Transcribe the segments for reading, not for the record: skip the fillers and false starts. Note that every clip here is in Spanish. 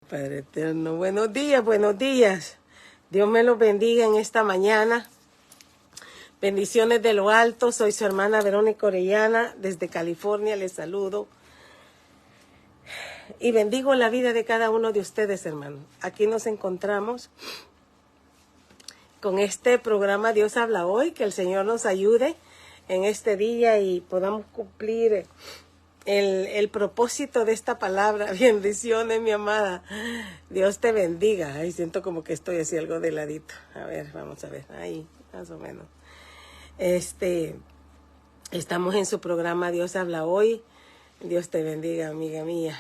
Padre eterno, buenos días, buenos días. Dios me los bendiga en esta mañana. Bendiciones de lo alto. Soy su hermana Verónica Orellana. Desde California les saludo. Y bendigo la vida de cada uno de ustedes, hermanos. Aquí nos encontramos con este programa Dios habla hoy. Que el Señor nos ayude en este día y podamos cumplir el propósito de esta palabra. Bendiciones, mi amada. Dios te bendiga. Ay, siento como que estoy así algo de ladito. A ver, vamos a ver. Ahí, más o menos. Estamos en su programa Dios habla hoy. Dios te bendiga, amiga mía.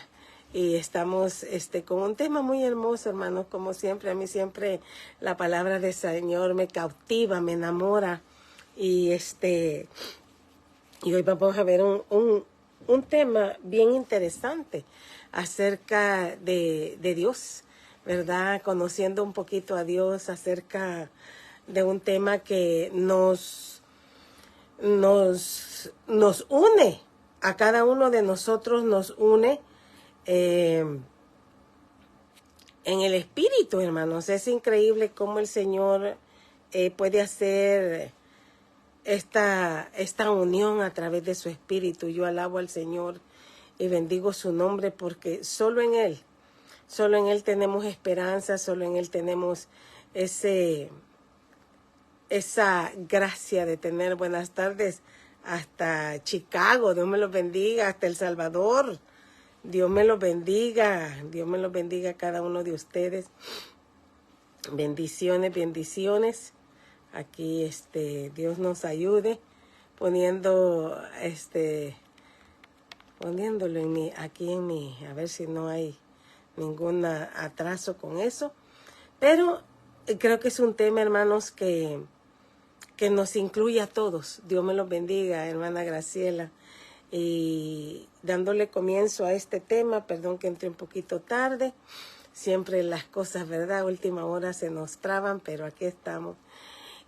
Y estamos con un tema muy hermoso, hermanos, como siempre. A mí siempre la palabra del Señor me cautiva, me enamora. Y hoy vamos a ver un tema bien interesante acerca de Dios, ¿verdad? Conociendo un poquito a Dios, acerca de un tema que nos une, a cada uno de nosotros nos une en el espíritu, hermanos. Es increíble cómo el Señor puede hacer esta unión a través de su espíritu. Yo alabo al Señor y bendigo su nombre porque solo en Él tenemos esperanza, solo en Él tenemos esa gracia de tener buenas tardes hasta Chicago. Dios me los bendiga, hasta El Salvador. Dios me los bendiga a cada uno de ustedes. Bendiciones, bendiciones. Aquí Dios nos ayude poniéndolo aquí en mi, a ver si no hay ningún atraso con eso. Pero creo que es un tema, hermanos, que nos incluye a todos. Dios me los bendiga, hermana Graciela. Y dándole comienzo a este tema, perdón que entré un poquito tarde. Siempre las cosas, ¿verdad? A última hora se nos traban, pero aquí estamos.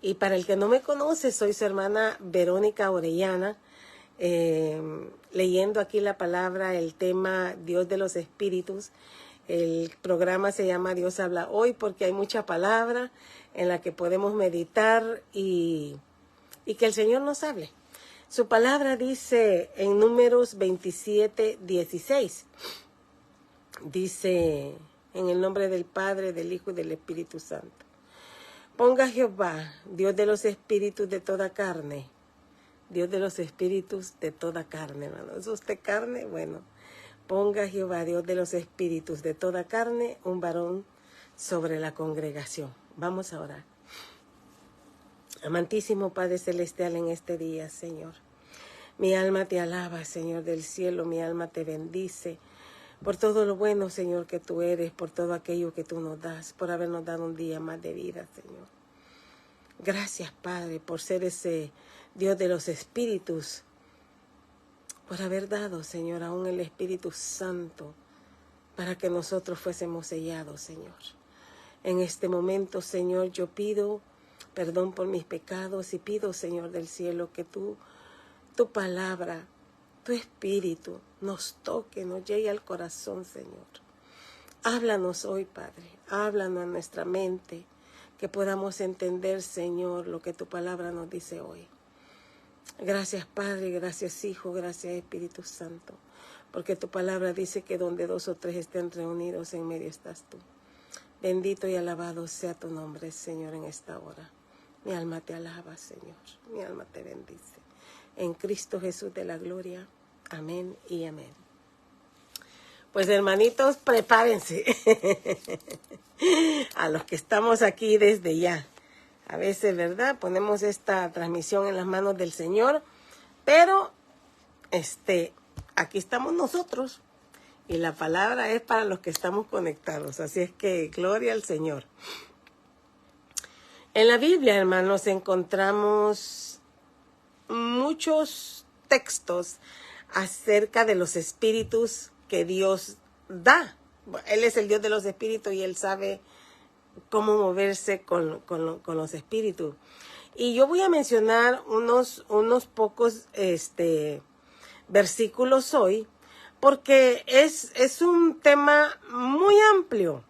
Y para el que no me conoce, soy su hermana Verónica Orellana, leyendo aquí la palabra, el tema Dios de los Espíritus. El programa se llama Dios habla hoy porque hay mucha palabra en la que podemos meditar y que el Señor nos hable. Su palabra dice en Números 27:16, dice en el nombre del Padre, del Hijo y del Espíritu Santo. Ponga Jehová, Dios de los espíritus de toda carne. Dios de los espíritus de toda carne, hermano. ¿Es usted carne? Bueno, ponga Jehová, Dios de los espíritus de toda carne, un varón sobre la congregación. Vamos a orar. Amantísimo Padre Celestial, en este día, Señor. Mi alma te alaba, Señor del cielo, mi alma te bendice. Por todo lo bueno, Señor, que tú eres, por todo aquello que tú nos das, por habernos dado un día más de vida, Señor. Gracias, Padre, por ser ese Dios de los espíritus, por haber dado, Señor, aún el Espíritu Santo, para que nosotros fuésemos sellados, Señor. En este momento, Señor, yo pido perdón por mis pecados y pido, Señor del cielo, que tu palabra, tu espíritu nos toque, nos llegue al corazón, Señor. Háblanos hoy, Padre, háblanos a nuestra mente, que podamos entender, Señor, lo que tu palabra nos dice hoy. Gracias, Padre, gracias, Hijo, gracias, Espíritu Santo, porque tu palabra dice que donde 2 o 3 estén reunidos, en medio estás tú. Bendito y alabado sea tu nombre, Señor, en esta hora. Mi alma te alaba, Señor, mi alma te bendice. En Cristo Jesús de la gloria. Amén y amén. Pues, hermanitos, prepárense. A los que estamos aquí desde ya. A veces, ¿verdad? Ponemos esta transmisión en las manos del Señor. Pero, aquí estamos nosotros. Y la palabra es para los que estamos conectados. Así es que, gloria al Señor. En la Biblia, hermanos, encontramos muchos textos acerca de los espíritus que Dios da. Él es el Dios de los espíritus y Él sabe cómo moverse con los espíritus. Y yo voy a mencionar unos pocos versículos hoy porque es un tema muy amplio,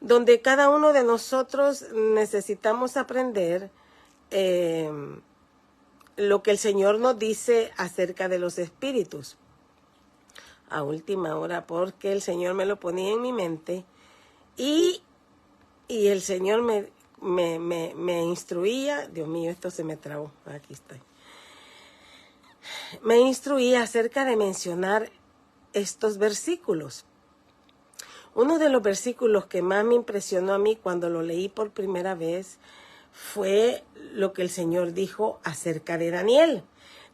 donde cada uno de nosotros necesitamos aprender lo que el Señor nos dice acerca de los espíritus. A última hora, porque el Señor me lo ponía en mi mente y el Señor me instruía. Dios mío, esto se me trabó. Aquí estoy. Me instruía acerca de mencionar estos versículos. Uno de los versículos que más me impresionó a mí cuando lo leí por primera vez fue lo que el Señor dijo acerca de Daniel.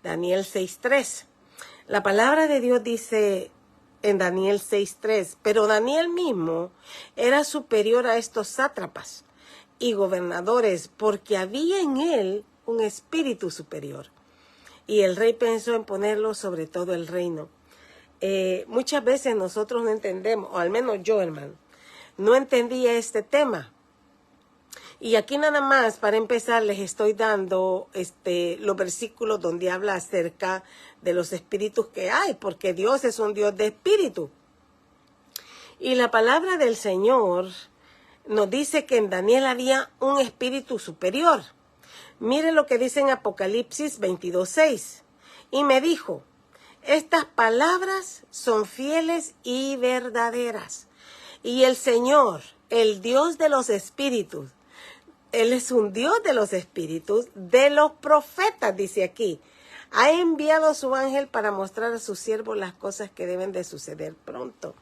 Daniel 6:3. La palabra de Dios dice en Daniel 6:3, pero Daniel mismo era superior a estos sátrapas y gobernadores, porque había en él un espíritu superior. Y el rey pensó en ponerlo sobre todo el reino. Muchas veces nosotros no entendemos, o al menos yo, hermano, no entendía este tema. Y aquí nada más, para empezar, les estoy dando los versículos donde habla acerca de los espíritus que hay, porque Dios es un Dios de espíritu. Y la palabra del Señor nos dice que en Daniel había un espíritu superior. Mire lo que dice en Apocalipsis 22:6. Y me dijo, estas palabras son fieles y verdaderas. Y el Señor, el Dios de los espíritus, Él es un Dios de los espíritus, de los profetas, dice aquí. Ha enviado a su ángel para mostrar a sus siervos las cosas que deben de suceder pronto.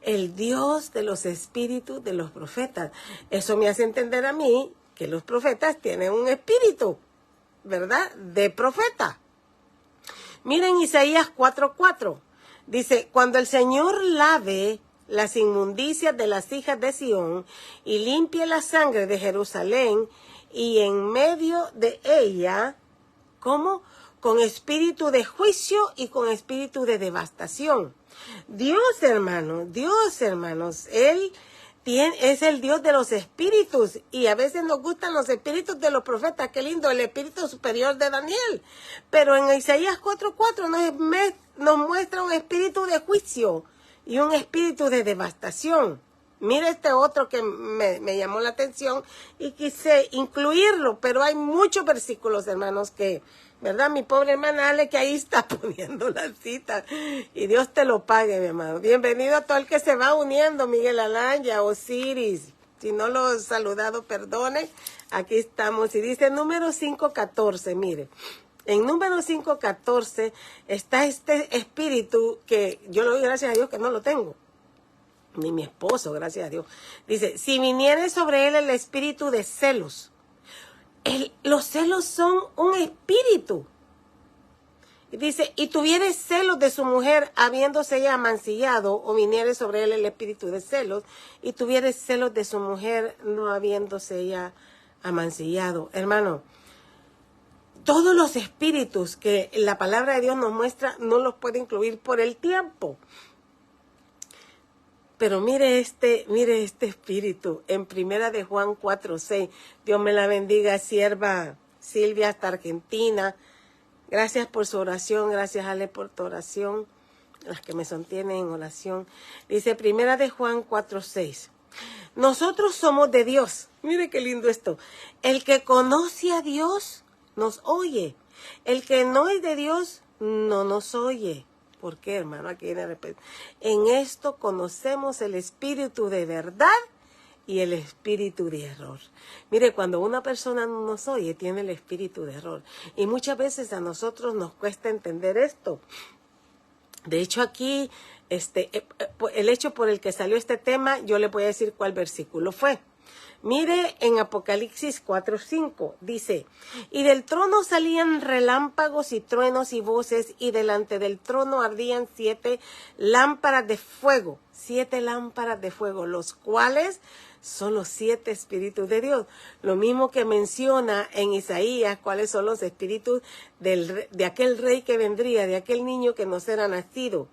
El Dios de los espíritus de los profetas. Eso me hace entender a mí que los profetas tienen un espíritu, ¿verdad? De profeta. Miren Isaías 4:4. Dice, cuando el Señor lave las inmundicias de las hijas de Sión y limpie la sangre de Jerusalén y en medio de ella, ¿cómo? Con espíritu de juicio y con espíritu de devastación. Dios, hermanos, Él es el Dios de los espíritus y a veces nos gustan los espíritus de los profetas. Qué lindo, el espíritu superior de Daniel. Pero en Isaías 4:4 nos muestra un espíritu de juicio y un espíritu de devastación. Mire este otro que me llamó la atención y quise incluirlo, pero hay muchos versículos, hermanos, que, ¿verdad? Mi pobre hermana Ale, que ahí está poniendo la cita. Y Dios te lo pague, mi hermano. Bienvenido a todo el que se va uniendo, Miguel Alanya, Osiris. Si no lo he saludado, perdone. Aquí estamos. Y dice número 5:14, mire. En número 5:14 está este espíritu que yo le doy gracias a Dios que no lo tengo. Ni mi esposo, gracias a Dios. Dice, si viniere sobre él el espíritu de celos. Los celos son un espíritu. Y dice, y tuviere celos de su mujer, habiéndose ella amancillado, o viniere sobre él el espíritu de celos, y tuviere celos de su mujer, no habiéndose ella amancillado. Hermano, todos los espíritus que la palabra de Dios nos muestra, no los puede incluir por el tiempo. Pero mire este espíritu en Primera de Juan 4:6. Dios me la bendiga, sierva Silvia, hasta Argentina. Gracias por su oración, gracias Ale por tu oración, las que me sostienen en oración. Dice Primera de Juan 4:6. Nosotros somos de Dios. Mire qué lindo esto. El que conoce a Dios nos oye. El que no es de Dios no nos oye. ¿Por qué, hermano? Aquí viene de repente. En esto conocemos el espíritu de verdad y el espíritu de error. Mire, cuando una persona no nos oye, tiene el espíritu de error. Y muchas veces a nosotros nos cuesta entender esto. De hecho, aquí, el hecho por el que salió este tema, yo le voy a decir cuál versículo fue. Mire en Apocalipsis 4:5, dice, y del trono salían relámpagos y truenos y voces, y delante del trono ardían 7 lámparas de fuego, 7 lámparas de fuego, los cuales son los 7 espíritus de Dios. Lo mismo que menciona en Isaías, cuáles son los espíritus de aquel rey que vendría, de aquel niño que nos era nacido.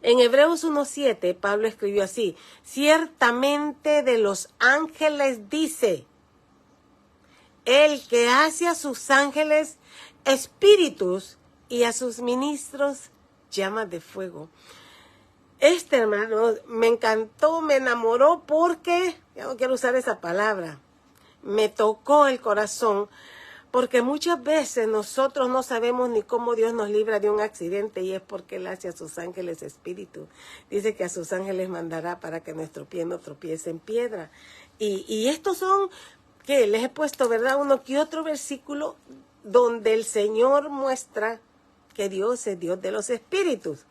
En Hebreos 1:7, Pablo escribió así, ciertamente de los ángeles dice, el que hace a sus ángeles espíritus y a sus ministros llamas de fuego. Hermano, me encantó, me enamoró porque, ya no quiero usar esa palabra, me tocó el corazón, porque muchas veces nosotros no sabemos ni cómo Dios nos libra de un accidente, y es porque Él hace a sus ángeles espíritu. Dice que a sus ángeles mandará para que nuestro pie no tropiece en piedra. Y estos son, que les he puesto, ¿verdad?, uno que otro versículo donde el Señor muestra que Dios es Dios de los espíritus.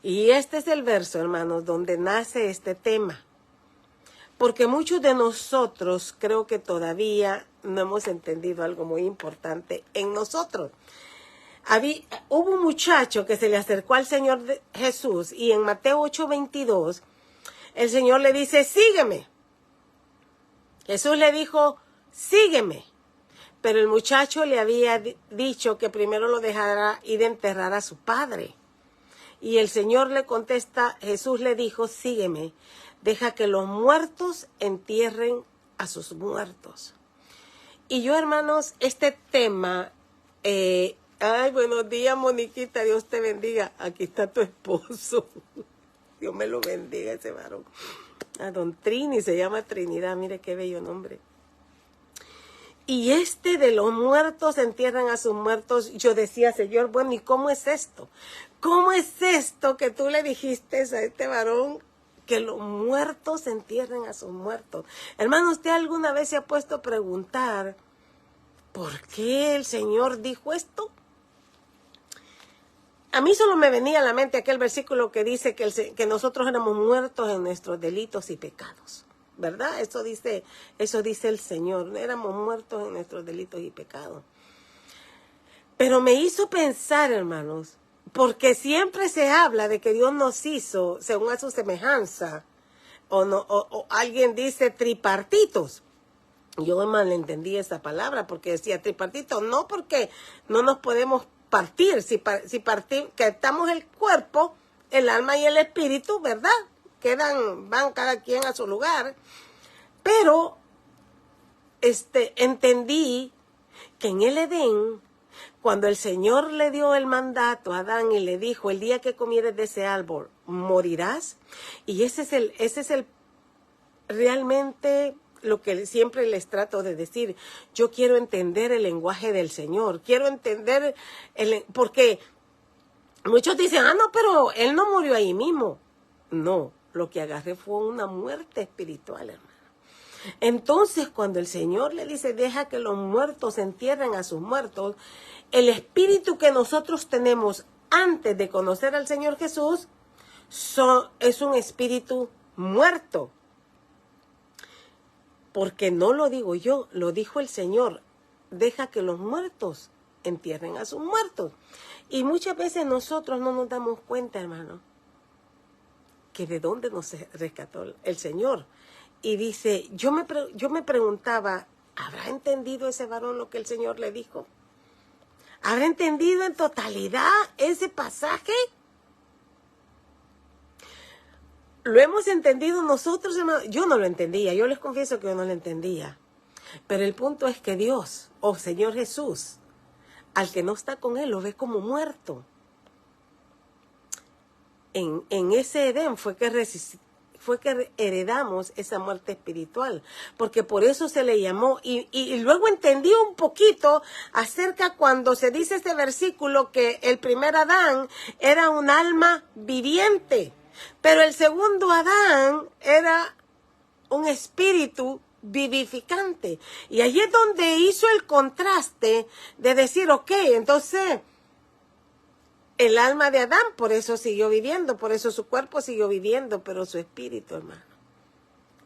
Y este es el verso, hermanos, donde nace este tema. Porque muchos de nosotros creo que todavía no hemos entendido algo muy importante en nosotros. Hubo un muchacho que se le acercó al Señor Jesús, y en Mateo 8:22 el Señor le dice, sígueme. Jesús le dijo, sígueme. Pero el muchacho le había dicho que primero lo dejara ir a enterrar a su padre. Y el Señor le contesta, Jesús le dijo, sígueme, deja que los muertos entierren a sus muertos. Y yo, hermanos, este tema, ay, buenos días, Moniquita, Dios te bendiga, aquí está tu esposo, Dios me lo bendiga ese varón. A don Trini, se llama Trinidad, mire qué bello nombre. Y de los muertos entierran a sus muertos, yo decía, Señor, bueno, ¿y cómo es esto? ¿Cómo es esto que tú le dijiste a este varón que los muertos entierren a sus muertos? Hermano, ¿usted alguna vez se ha puesto a preguntar por qué el Señor dijo esto? A mí solo me venía a la mente aquel versículo que dice que nosotros éramos muertos en nuestros delitos y pecados. ¿Verdad? Eso dice el Señor. Éramos muertos en nuestros delitos y pecados. Pero me hizo pensar, hermanos, porque siempre se habla de que Dios nos hizo según a su semejanza. O alguien dice tripartitos. Yo malentendí esa palabra porque decía tripartitos. No, porque no nos podemos partir. Si que estamos el cuerpo, el alma y el espíritu, ¿verdad? Van cada quien a su lugar, pero entendí que en el Edén, cuando el Señor le dio el mandato a Adán y le dijo, el día que comieres de ese árbol, morirás, y ese es el realmente lo que siempre les trato de decir. Yo quiero entender el lenguaje del Señor, quiero entender, porque muchos dicen, no, pero Él no murió ahí mismo. No. Lo que agarré fue una muerte espiritual, hermano. Entonces, cuando el Señor le dice, deja que los muertos entierren a sus muertos, el espíritu que nosotros tenemos antes de conocer al Señor Jesús es un espíritu muerto. Porque no lo digo yo, lo dijo el Señor. Deja que los muertos entierren a sus muertos. Y muchas veces nosotros no nos damos cuenta, hermano, que de dónde nos rescató el Señor. Y dice, yo me preguntaba, ¿habrá entendido ese varón lo que el Señor le dijo? ¿Habrá entendido en totalidad ese pasaje? ¿Lo hemos entendido nosotros, hermano? Yo no lo entendía, yo les confieso que yo no lo entendía. Pero el punto es que Dios, Señor Jesús, al que no está con Él, lo ve como muerto. En ese Edén fue que heredamos esa muerte espiritual, porque por eso se le llamó, y luego entendí un poquito acerca cuando se dice este versículo que el primer Adán era un alma viviente, pero el segundo Adán era un espíritu vivificante, y allí es donde hizo el contraste de decir, ok, entonces el alma de Adán, por eso siguió viviendo, por eso su cuerpo siguió viviendo, pero su espíritu, hermano,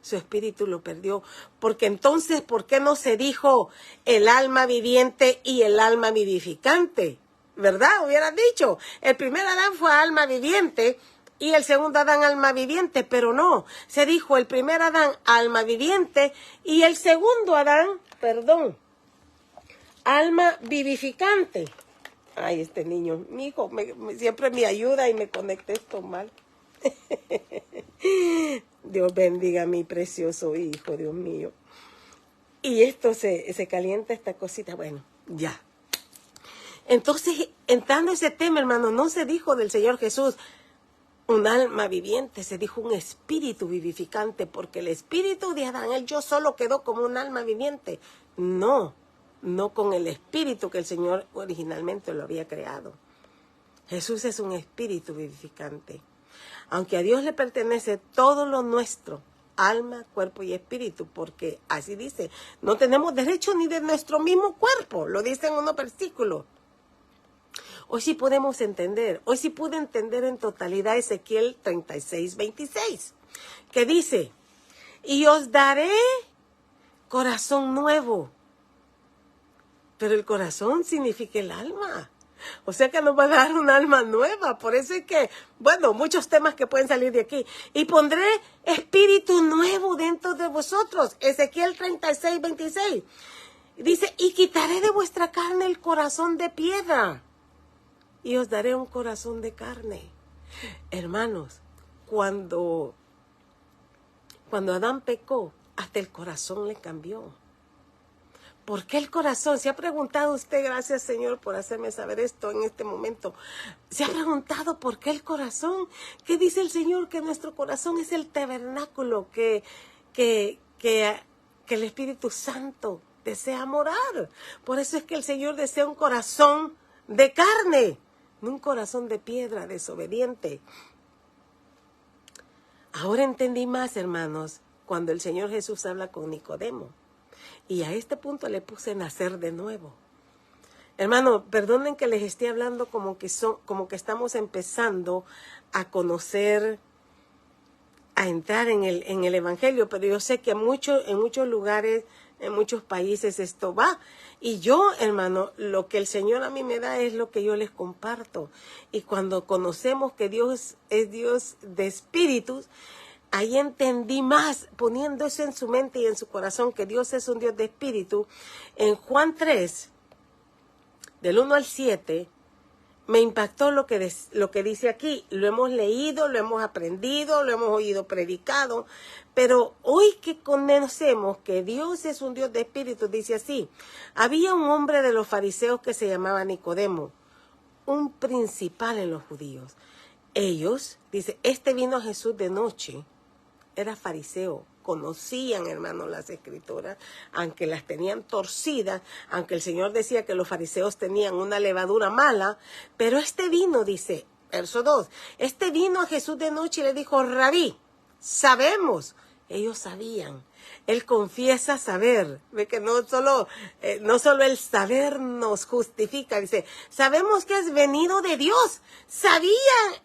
su espíritu lo perdió. Porque entonces, ¿por qué no se dijo el alma viviente y el alma vivificante? ¿Verdad? Hubieran dicho, el primer Adán fue alma viviente y el segundo Adán alma viviente, pero no, se dijo el primer Adán alma viviente y el segundo Adán, alma vivificante. Ay, este niño, mi hijo, siempre me ayuda y me conecta esto mal. Dios bendiga a mi precioso hijo, Dios mío. Y esto se calienta esta cosita, bueno, ya. Entonces, entrando ese tema, hermano, no se dijo del Señor Jesús un alma viviente, se dijo un espíritu vivificante, porque el espíritu de Adán, el yo solo quedó como un alma viviente. No, no con el espíritu que el Señor originalmente lo había creado. Jesús es un espíritu vivificante. Aunque a Dios le pertenece todo lo nuestro, alma, cuerpo y espíritu, porque así dice, no tenemos derecho ni de nuestro mismo cuerpo, lo dice en unos versículos. Hoy sí podemos entender, hoy sí pude entender en totalidad Ezequiel 36:26, que dice, y os daré corazón nuevo. Pero el corazón significa el alma. O sea que nos va a dar un alma nueva. Por eso es que, bueno, muchos temas que pueden salir de aquí. Y pondré espíritu nuevo dentro de vosotros. Ezequiel 36:26. Dice, y quitaré de vuestra carne el corazón de piedra. Y os daré un corazón de carne. Hermanos, cuando Adán pecó, hasta el corazón le cambió. ¿Por qué el corazón? ¿Se ha preguntado usted, gracias Señor por hacerme saber esto en este momento? ¿Se ha preguntado por qué el corazón? ¿Qué dice el Señor? Que nuestro corazón es el tabernáculo que el Espíritu Santo desea morar. Por eso es que el Señor desea un corazón de carne, no un corazón de piedra, desobediente. Ahora entendí más, hermanos, cuando el Señor Jesús habla con Nicodemo. Y a este punto le puse nacer de nuevo. Hermano, perdonen que les esté hablando como que estamos empezando a conocer, a entrar en el Evangelio, pero yo sé que en muchos lugares, en muchos países esto va. Y yo, hermano, lo que el Señor a mí me da es lo que yo les comparto. Y cuando conocemos que Dios es Dios de espíritus, ahí entendí más, poniendo eso en su mente y en su corazón, que Dios es un Dios de espíritu. En Juan 3, del 1 al 7, me impactó lo que dice aquí. Lo hemos leído, lo hemos aprendido, lo hemos oído predicado, pero hoy que conocemos que Dios es un Dios de espíritu, dice así, había un hombre de los fariseos que se llamaba Nicodemo, un principal en los judíos. Ellos, dice, vino a Jesús de noche. Era fariseo, conocían, hermanos, las escrituras, aunque las tenían torcidas, aunque el Señor decía que los fariseos tenían una levadura mala, pero vino, dice, verso 2, vino a Jesús de noche y le dijo, Rabí, sabemos. Ellos sabían. Él confiesa saber. Ve que no solo el saber nos justifica. Dice, sabemos que has venido de Dios. Sabían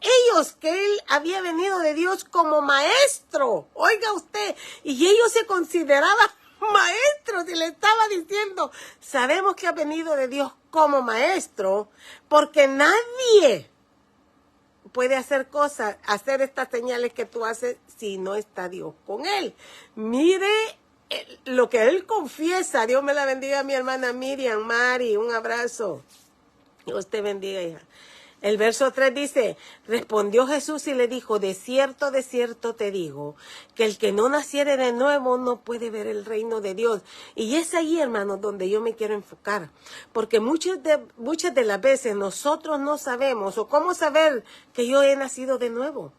ellos que él había venido de Dios como maestro. Oiga usted. Y ellos se consideraban maestros y le estaba diciendo, sabemos que ha venido de Dios como maestro, porque nadie puede hacer estas señales que tú haces si no está Dios con él. Mire lo que él confiesa. Dios me la bendiga a mi hermana Miriam, Mari, un abrazo. Dios te bendiga, hija. El verso 3 dice, respondió Jesús y le dijo, de cierto te digo, que el que no naciere de nuevo no puede ver el reino de Dios. Y es ahí, hermanos, donde yo me quiero enfocar. Porque muchas de las veces nosotros no sabemos, o cómo saber que yo he nacido de nuevo.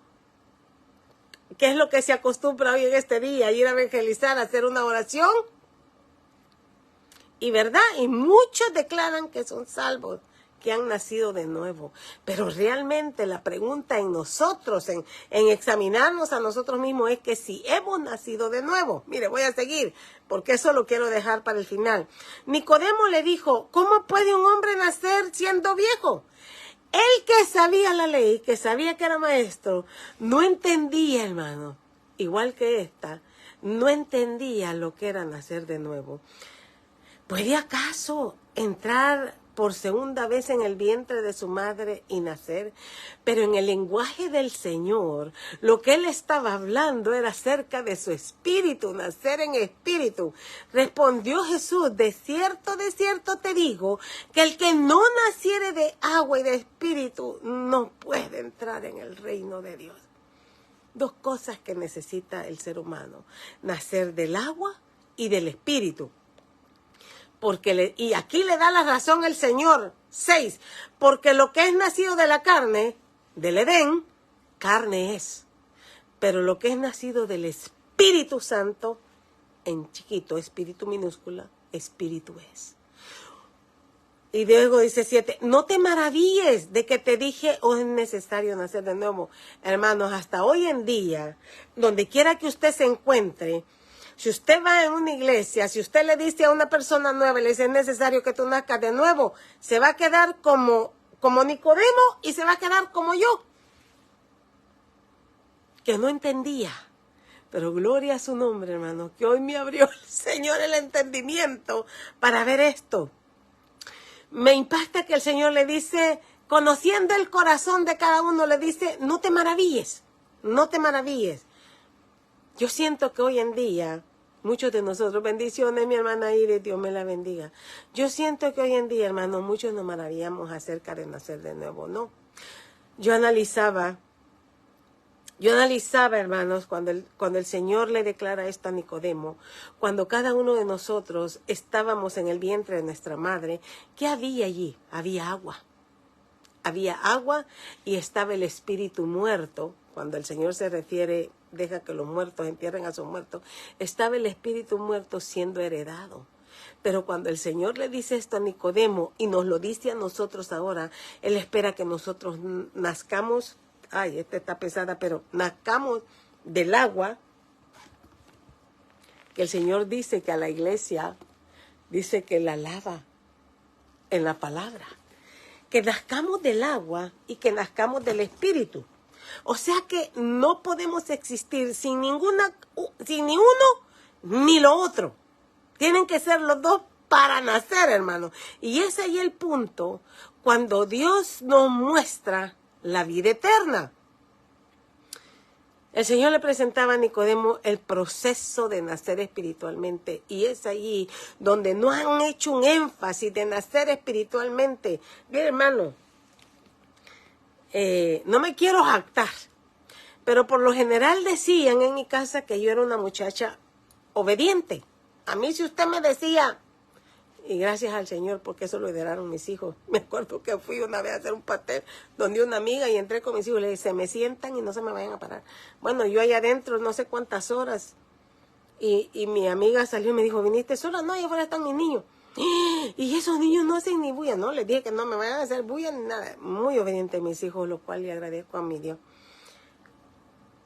¿Qué es lo que se acostumbra hoy en este día? Ir a evangelizar, a hacer una oración. Y verdad, y muchos declaran que son salvos, que han nacido de nuevo. Pero realmente la pregunta en nosotros, en examinarnos a nosotros mismos, es que si hemos nacido de nuevo. Mire, voy a seguir, porque eso lo quiero dejar para el final. Nicodemo le dijo, ¿cómo puede un hombre nacer siendo viejo? Él que sabía la ley, que sabía que era maestro, no entendía, hermano, igual que no entendía lo que era nacer de nuevo. ¿Puede acaso entrar por segunda vez en el vientre de su madre y nacer? Pero en el lenguaje del Señor, lo que él estaba hablando era acerca de su espíritu, nacer en espíritu. Respondió Jesús, de cierto te digo, que el que no naciere de agua y de espíritu no puede entrar en el reino de Dios. Dos cosas que necesita el ser humano, nacer del agua y del espíritu. y aquí le da la razón el Señor. 6. Porque lo que es nacido de la carne, del Edén, carne es. Pero lo que es nacido del Espíritu Santo, en chiquito, espíritu minúscula, espíritu es. Y luego dice 7, no te maravilles de que te dije, es necesario nacer de nuevo. Hermanos, hasta hoy en día, donde quiera que usted se encuentre, si usted va en una iglesia, si usted le dice a una persona nueva, le dice, es necesario que tú nazcas de nuevo, se va a quedar como Nicodemo y se va a quedar como yo, que no entendía. Pero gloria a su nombre, hermano, que hoy me abrió el Señor el entendimiento para ver esto. Me impacta que el Señor le dice, conociendo el corazón de cada uno, le dice, no te maravilles, no te maravilles. Yo siento que hoy en día, muchos de nosotros, bendiciones mi hermana Iris, Dios me la bendiga. Yo siento que hoy en día, hermano, muchos nos maravillamos acerca de nacer de nuevo, ¿no? Yo analizaba, hermanos, cuando el Señor le declara esto a Nicodemo, cuando cada uno de nosotros estábamos en el vientre de nuestra madre, ¿qué había allí? Había agua. Había agua y estaba el espíritu muerto. Cuando el Señor se refiere, deja que los muertos entierren a sus muertos, estaba el espíritu muerto siendo heredado. Pero cuando el Señor le dice esto a Nicodemo y nos lo dice a nosotros ahora, Él espera que nosotros nazcamos, esta está pesada, pero nazcamos del agua, que el Señor dice que a la iglesia, dice que la lava en la palabra. Que nazcamos del agua y que nazcamos del espíritu. O sea que no podemos existir sin ni uno ni lo otro. Tienen que ser los dos para nacer, hermano. Y ese es el punto cuando Dios nos muestra la vida eterna. El Señor le presentaba a Nicodemo el proceso de nacer espiritualmente. Y es allí donde no han hecho un énfasis de nacer espiritualmente. Bien, hermano, no me quiero jactar, pero por lo general decían en mi casa que yo era una muchacha obediente. A mí si usted me decía, y gracias al Señor porque eso lo heredaron mis hijos. Me acuerdo que fui una vez a hacer un pastel donde una amiga y entré con mis hijos y le dije, se me sientan y no se me vayan a parar. Bueno, yo allá adentro no sé cuántas horas y mi amiga salió y me dijo, ¿viniste sola? No, allá afuera están mis niños. Y esos niños no hacen ni bulla, ¿no? Les dije que no me vayan a hacer bulla ni nada. Muy obediente mis hijos, lo cual le agradezco a mi Dios.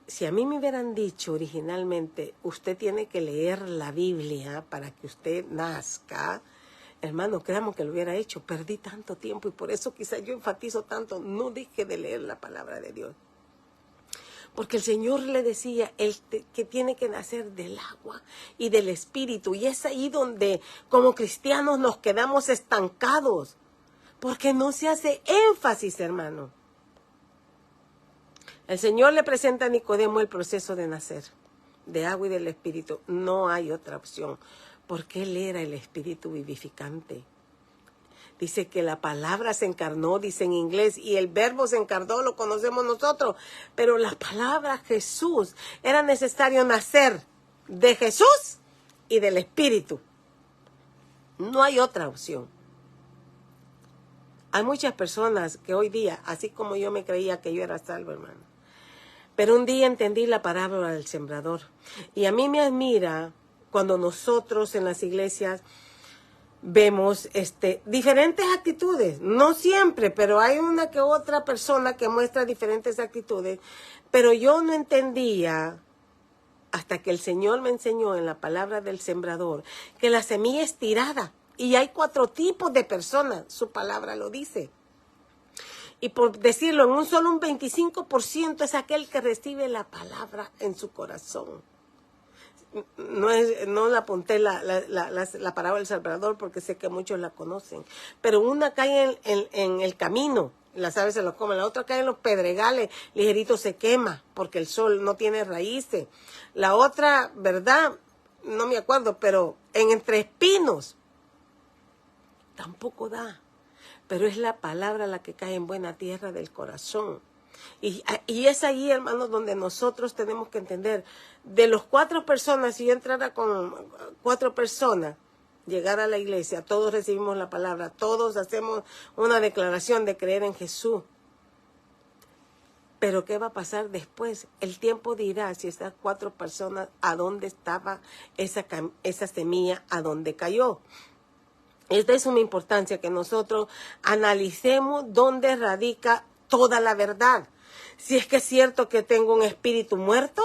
Si a mí me hubieran dicho originalmente, usted tiene que leer la Biblia para que usted nazca, hermano, créame que lo hubiera hecho. Perdí tanto tiempo y por eso quizás yo enfatizo tanto, no deje de leer la palabra de Dios. Porque el Señor le decía que tiene que nacer del agua y del espíritu. Y es ahí donde como cristianos nos quedamos estancados. Porque no se hace énfasis, hermano. El Señor le presenta a Nicodemo el proceso de nacer, de agua y del espíritu. No hay otra opción, porque Él era el espíritu vivificante. Dice que la palabra se encarnó, dice en inglés, y el verbo se encarnó, lo conocemos nosotros. Pero la palabra Jesús, era necesario nacer de Jesús y del espíritu. No hay otra opción. Hay muchas personas que hoy día, así como yo me creía que yo era salvo, hermano, pero un día entendí la parábola del sembrador. Y a mí me admira cuando nosotros en las iglesias vemos diferentes actitudes. No siempre, pero hay una que otra persona que muestra diferentes actitudes. Pero yo no entendía, hasta que el Señor me enseñó en la palabra del sembrador, que la semilla es tirada. Y hay 4 tipos de personas, su palabra lo dice. Y por decirlo, en un 25% es aquel que recibe la palabra en su corazón. No le apunté la parábola del Salvador porque sé que muchos la conocen. Pero una cae en el camino, las aves se lo comen. La otra cae en los pedregales, ligerito se quema porque el sol no tiene raíces. La otra, ¿verdad? No me acuerdo, pero entre espinos tampoco da. Pero es la palabra la que cae en buena tierra del corazón. Y es ahí, hermanos, donde nosotros tenemos que entender. De los 4 personas, si yo entrara con 4 personas, llegar a la iglesia, todos recibimos la palabra, todos hacemos una declaración de creer en Jesús. Pero ¿qué va a pasar después? El tiempo dirá si esas 4 personas, a dónde estaba esa semilla, a dónde cayó. Es de suma importancia que nosotros analicemos dónde radica toda la verdad. Si es que es cierto que tengo un espíritu muerto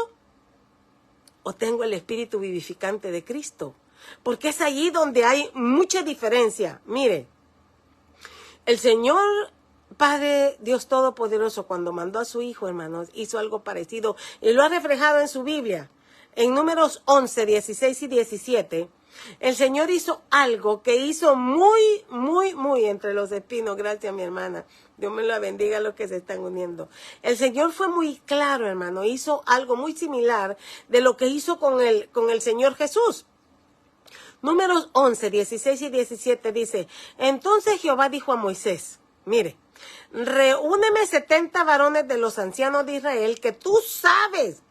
o tengo el espíritu vivificante de Cristo. Porque es allí donde hay mucha diferencia. Mire, el Señor Padre Dios Todopoderoso, cuando mandó a su Hijo, hermanos, hizo algo parecido y lo ha reflejado en su Biblia. En Números 11, 16 y 17, el Señor hizo algo que hizo muy entre los espinos. Gracias, mi hermana. Dios me la bendiga a los que se están uniendo. El Señor fue muy claro, hermano. Hizo algo muy similar de lo que hizo con el Señor Jesús. Números 11, 16 y 17 dice, entonces Jehová dijo a Moisés, mire, reúneme 70 varones de los ancianos de Israel que tú sabes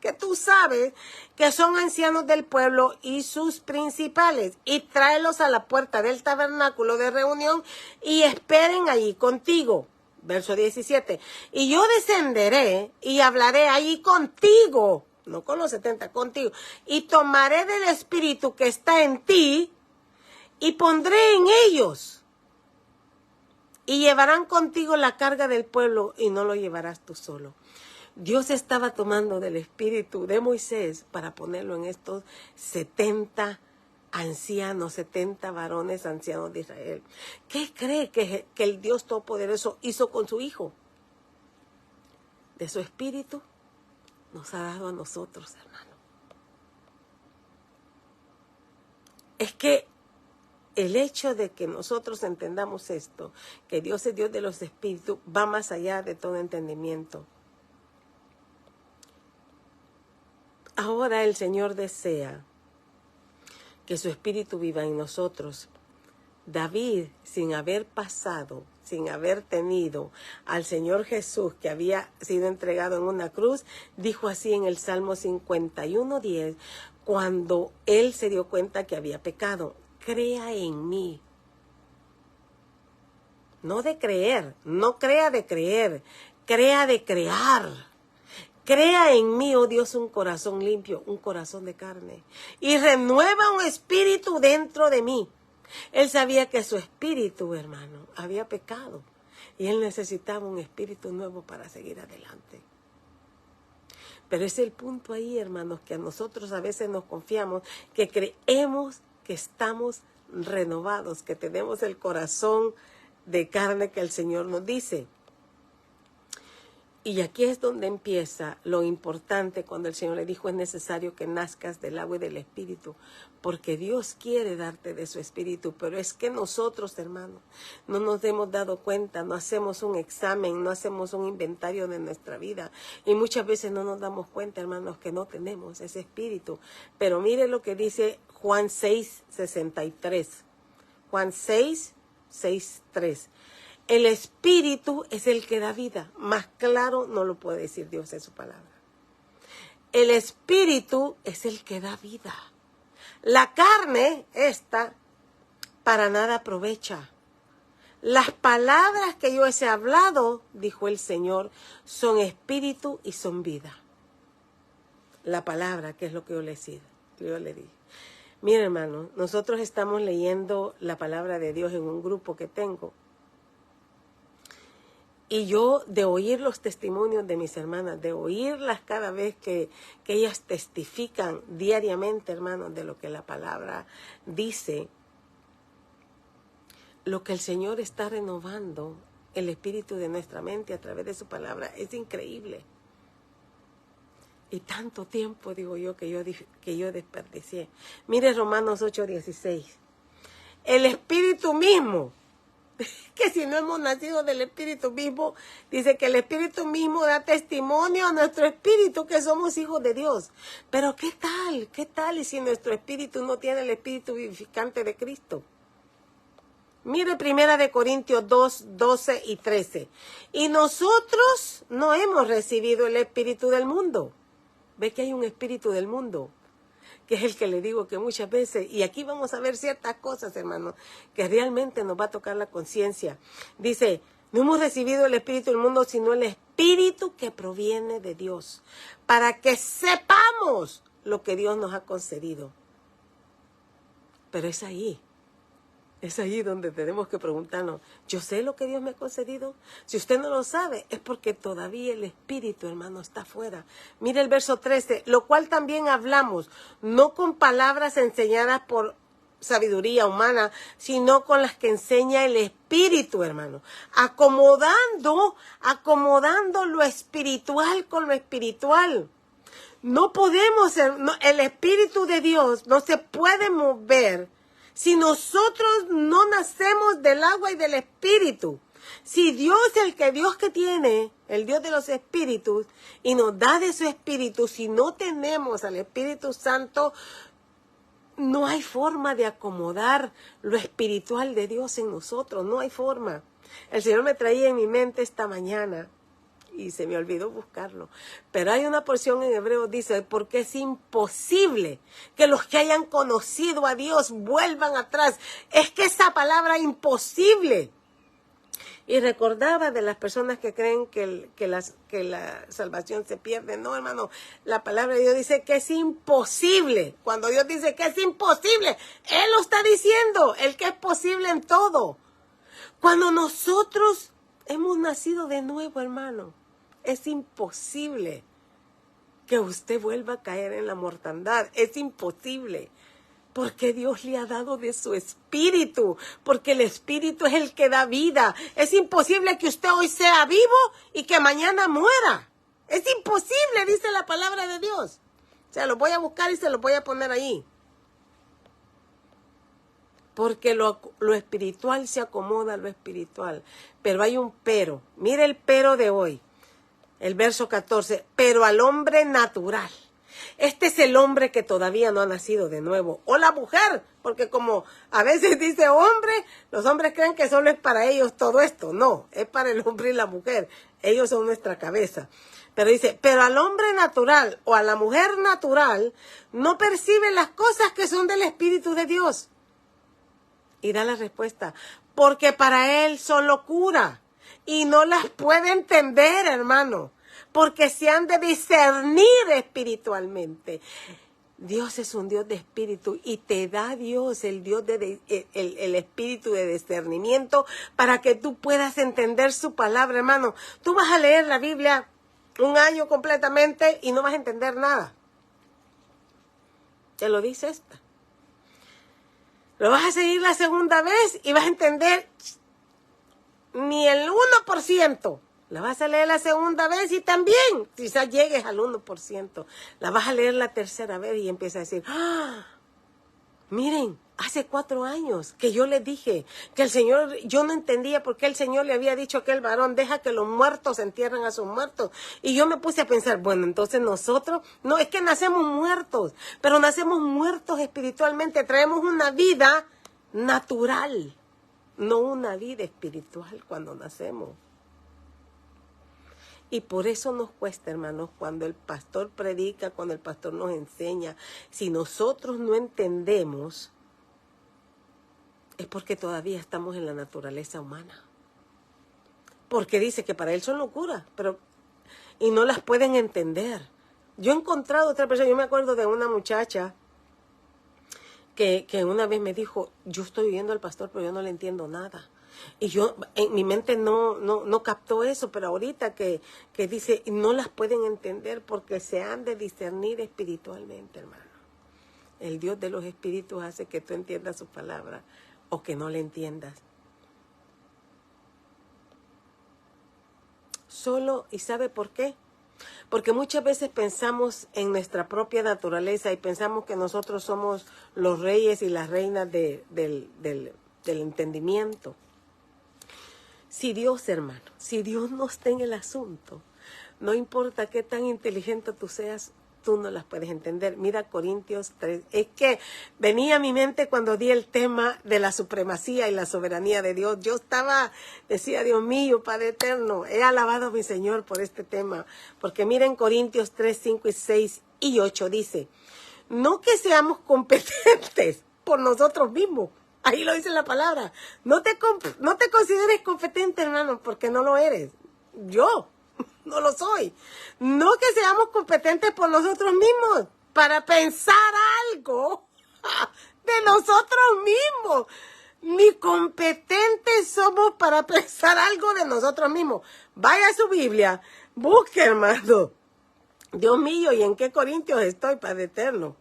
que son ancianos del pueblo y sus principales, y tráelos a la puerta del tabernáculo de reunión y esperen allí contigo. Verso 17, y yo descenderé y hablaré allí contigo, no con los 70, contigo, y tomaré del espíritu que está en ti y pondré en ellos. Y llevarán contigo la carga del pueblo y no lo llevarás tú solo. Dios estaba tomando del espíritu de Moisés para ponerlo en estos 70 ancianos, 70 varones ancianos de Israel. ¿Qué cree que el Dios Todopoderoso hizo con su Hijo? De su espíritu nos ha dado a nosotros, hermano. Es que el hecho de que nosotros entendamos esto, que Dios es Dios de los espíritus, va más allá de todo entendimiento. Ahora el Señor desea que su espíritu viva en nosotros. David, sin haber pasado, sin haber tenido al Señor Jesús que había sido entregado en una cruz, dijo así en el Salmo 51:10, cuando él se dio cuenta que había pecado, crea en mí. No de creer, no crea de creer, crea de crear. Crea en mí, oh Dios, un corazón limpio, un corazón de carne, y renueva un espíritu dentro de mí. Él sabía que su espíritu, hermano, había pecado, y él necesitaba un espíritu nuevo para seguir adelante. Pero es el punto ahí, hermanos, que a nosotros a veces nos confiamos, que creemos que estamos renovados, que tenemos el corazón de carne que el Señor nos dice. Y aquí es donde empieza lo importante cuando el Señor le dijo, es necesario que nazcas del agua y del espíritu, porque Dios quiere darte de su espíritu, pero es que nosotros, hermanos, no nos hemos dado cuenta, no hacemos un examen, no hacemos un inventario de nuestra vida, y muchas veces no nos damos cuenta, hermanos, que no tenemos ese espíritu. Pero mire lo que dice Juan 6:63. Juan 6:3. El espíritu es el que da vida. Más claro no lo puede decir Dios en su palabra. El espíritu es el que da vida. La carne, esta, para nada aprovecha. Las palabras que yo os he hablado, dijo el Señor, son espíritu y son vida. La palabra, que es lo que yo le dije. Mira, hermano, nosotros estamos leyendo la palabra de Dios en un grupo que tengo. Y yo, de oír los testimonios de mis hermanas, de oírlas cada vez que ellas testifican diariamente, hermanos, de lo que la palabra dice, lo que el Señor está renovando, el espíritu de nuestra mente a través de su palabra, es increíble. Y tanto tiempo, digo yo, que yo desperdicié. Mire Romanos 8:16. El espíritu mismo, que si no hemos nacido del espíritu mismo, dice que el espíritu mismo da testimonio a nuestro espíritu que somos hijos de Dios. Pero ¿qué tal y si nuestro espíritu no tiene el espíritu vivificante de Cristo? Mire 1 Corintios 2:12 y 13. Y nosotros no hemos recibido el espíritu del mundo. ¿Ve que hay un espíritu del mundo? que es el que le digo que muchas veces, y aquí vamos a ver ciertas cosas, hermano, que realmente nos va a tocar la conciencia. Dice, no hemos recibido el Espíritu del mundo, sino el Espíritu que proviene de Dios, para que sepamos lo que Dios nos ha concedido. Pero es ahí donde tenemos que preguntarnos, ¿yo sé lo que Dios me ha concedido? Si usted no lo sabe, es porque todavía el Espíritu, hermano, está afuera. Mire el verso 13, lo cual también hablamos, no con palabras enseñadas por sabiduría humana, sino con las que enseña el Espíritu, hermano. Acomodando lo espiritual con lo espiritual. No podemos, el Espíritu de Dios no se puede mover si nosotros no nacemos del agua y del Espíritu. Si Dios, Dios que tiene, el Dios de los Espíritus, y nos da de su Espíritu, si no tenemos al Espíritu Santo, no hay forma de acomodar lo espiritual de Dios en nosotros, no hay forma. El Señor me traía en mi mente esta mañana, y se me olvidó buscarlo. Pero hay una porción en Hebreos, dice, porque es imposible que los que hayan conocido a Dios vuelvan atrás. Es que esa palabra imposible. Y recordaba de las personas que creen que la salvación se pierde. No, hermano, la palabra de Dios dice que es imposible. Cuando Dios dice que es imposible, Él lo está diciendo, el que es posible en todo. Cuando nosotros hemos nacido de nuevo, hermano, es imposible que usted vuelva a caer en la mortandad. Es imposible. Porque Dios le ha dado de su Espíritu. Porque el Espíritu es el que da vida. Es imposible que usted hoy sea vivo y que mañana muera. Es imposible, dice la palabra de Dios. O sea, lo voy a buscar y se lo voy a poner ahí. Porque lo espiritual se acomoda a lo espiritual. Pero hay un pero. Mire el pero de hoy. El verso 14. Pero al hombre natural. Este es el hombre que todavía no ha nacido de nuevo. O la mujer. Porque como a veces dice hombre, los hombres creen que solo es para ellos todo esto. No, es para el hombre y la mujer. Ellos son nuestra cabeza. Pero dice, pero al hombre natural o a la mujer natural no percibe las cosas que son del Espíritu de Dios. Y da la respuesta, porque para él son locura y no las puede entender, hermano, porque se han de discernir espiritualmente. Dios es un Dios de espíritu y te da Dios el espíritu de discernimiento para que tú puedas entender su palabra, hermano. Tú vas a leer la Biblia un año completamente y no vas a entender nada. Te lo dice esta. Lo vas a seguir la segunda vez y vas a entender ni el 1%. La vas a leer la segunda vez y también, quizás llegues al 1%. La vas a leer la tercera vez y empiezas a decir, miren, hace 4 años que yo les dije que el Señor, yo no entendía por qué el Señor le había dicho a aquel varón, deja que los muertos entierren a sus muertos. Y yo me puse a pensar, bueno, entonces nosotros, no, es que nacemos muertos, pero nacemos muertos espiritualmente, traemos una vida natural, no una vida espiritual cuando nacemos. Y por eso nos cuesta, hermanos, cuando el pastor predica, cuando el pastor nos enseña, si nosotros no entendemos, es porque todavía estamos en la naturaleza humana. Porque dice que para él son locuras, y no las pueden entender. Yo he encontrado otra persona, yo me acuerdo de una muchacha que una vez me dijo, yo estoy viendo al pastor, pero yo no le entiendo nada. Y yo, en mi mente no captó eso, pero ahorita que dice, no las pueden entender porque se han de discernir espiritualmente, hermano. El Dios de los espíritus hace que tú entiendas su palabra o que no le entiendas. Solo, ¿y sabe por qué? Porque muchas veces pensamos en nuestra propia naturaleza y pensamos que nosotros somos los reyes y las reinas del entendimiento. Si Dios, hermano, si Dios no está en el asunto, no importa qué tan inteligente tú seas, tú no las puedes entender. Mira Corintios 3. Es que venía a mi mente cuando di el tema de la supremacía y la soberanía de Dios. Yo decía, Dios mío, Padre eterno, he alabado a mi Señor por este tema. Porque miren Corintios 3, 5 y 6 y 8 dice, no que seamos competentes por nosotros mismos. Ahí lo dice la palabra. No te consideres competente, hermano, porque no lo eres. Yo no lo soy. No que seamos competentes por nosotros mismos para pensar algo de nosotros mismos. Ni competentes somos para pensar algo de nosotros mismos. Vaya a su Biblia, busque, hermano. Dios mío, ¿y en qué Corintios estoy, Padre eterno?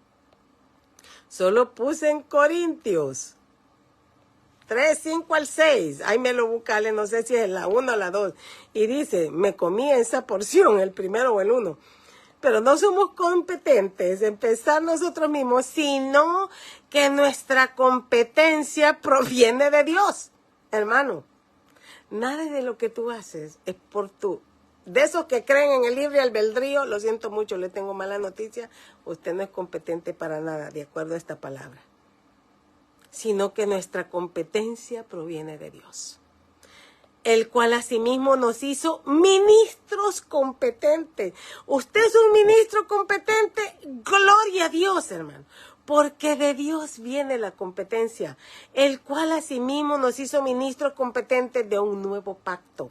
Solo puse en Corintios 3, 5 al 6. Ahí me lo busca, no sé si es la 1 o la 2. Y dice, me comí esa porción, el primero o el 1. Pero no somos competentes en pensar nosotros mismos, sino que nuestra competencia proviene de Dios. Hermano, nada de lo que tú haces es por tú. De esos que creen en el libre albedrío, lo siento mucho, le tengo mala noticia, usted no es competente para nada, de acuerdo a esta palabra. Sino que nuestra competencia proviene de Dios, el cual asimismo nos hizo ministros competentes. Usted es un ministro competente, gloria a Dios, hermano, porque de Dios viene la competencia, el cual asimismo nos hizo ministros competentes de un nuevo pacto,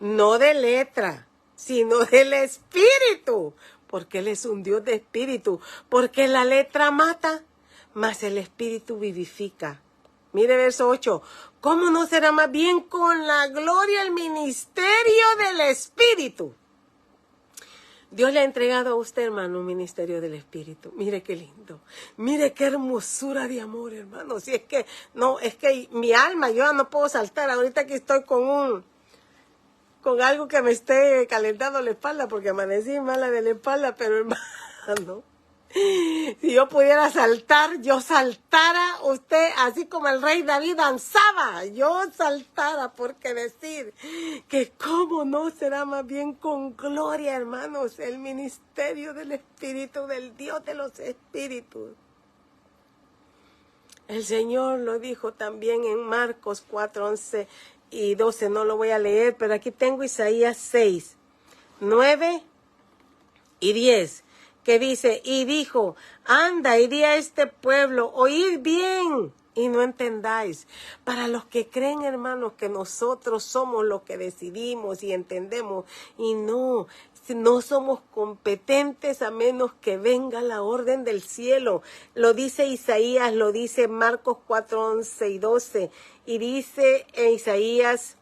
no de letra, sino del espíritu, porque Él es un Dios de espíritu, porque la letra mata, mas el espíritu vivifica. Mire verso 8. ¿Cómo no será más bien con la gloria el ministerio del espíritu? Dios le ha entregado a usted, hermano, un ministerio del espíritu. Mire qué lindo. Mire qué hermosura de amor, hermano. Si es que, no, es que mi alma, yo no puedo saltar. Ahorita que estoy con algo que me esté calentando la espalda, porque amanecí mala de la espalda, pero hermano, si yo pudiera saltar, yo saltara, usted, así como el rey David danzaba, yo saltara, porque decir que cómo no será más bien con gloria, hermanos, el ministerio del Espíritu, del Dios de los Espíritus. El Señor lo dijo también en Marcos 4, 11 y 12, no lo voy a leer, pero aquí tengo Isaías 6, 9 y 10. Que dice, y dijo, anda y di a este pueblo, oíd bien y no entendáis. Para los que creen, hermanos, que nosotros somos los que decidimos y entendemos, y no somos competentes a menos que venga la orden del cielo. Lo dice Isaías, lo dice Marcos 4, 11 y 12, y dice en Isaías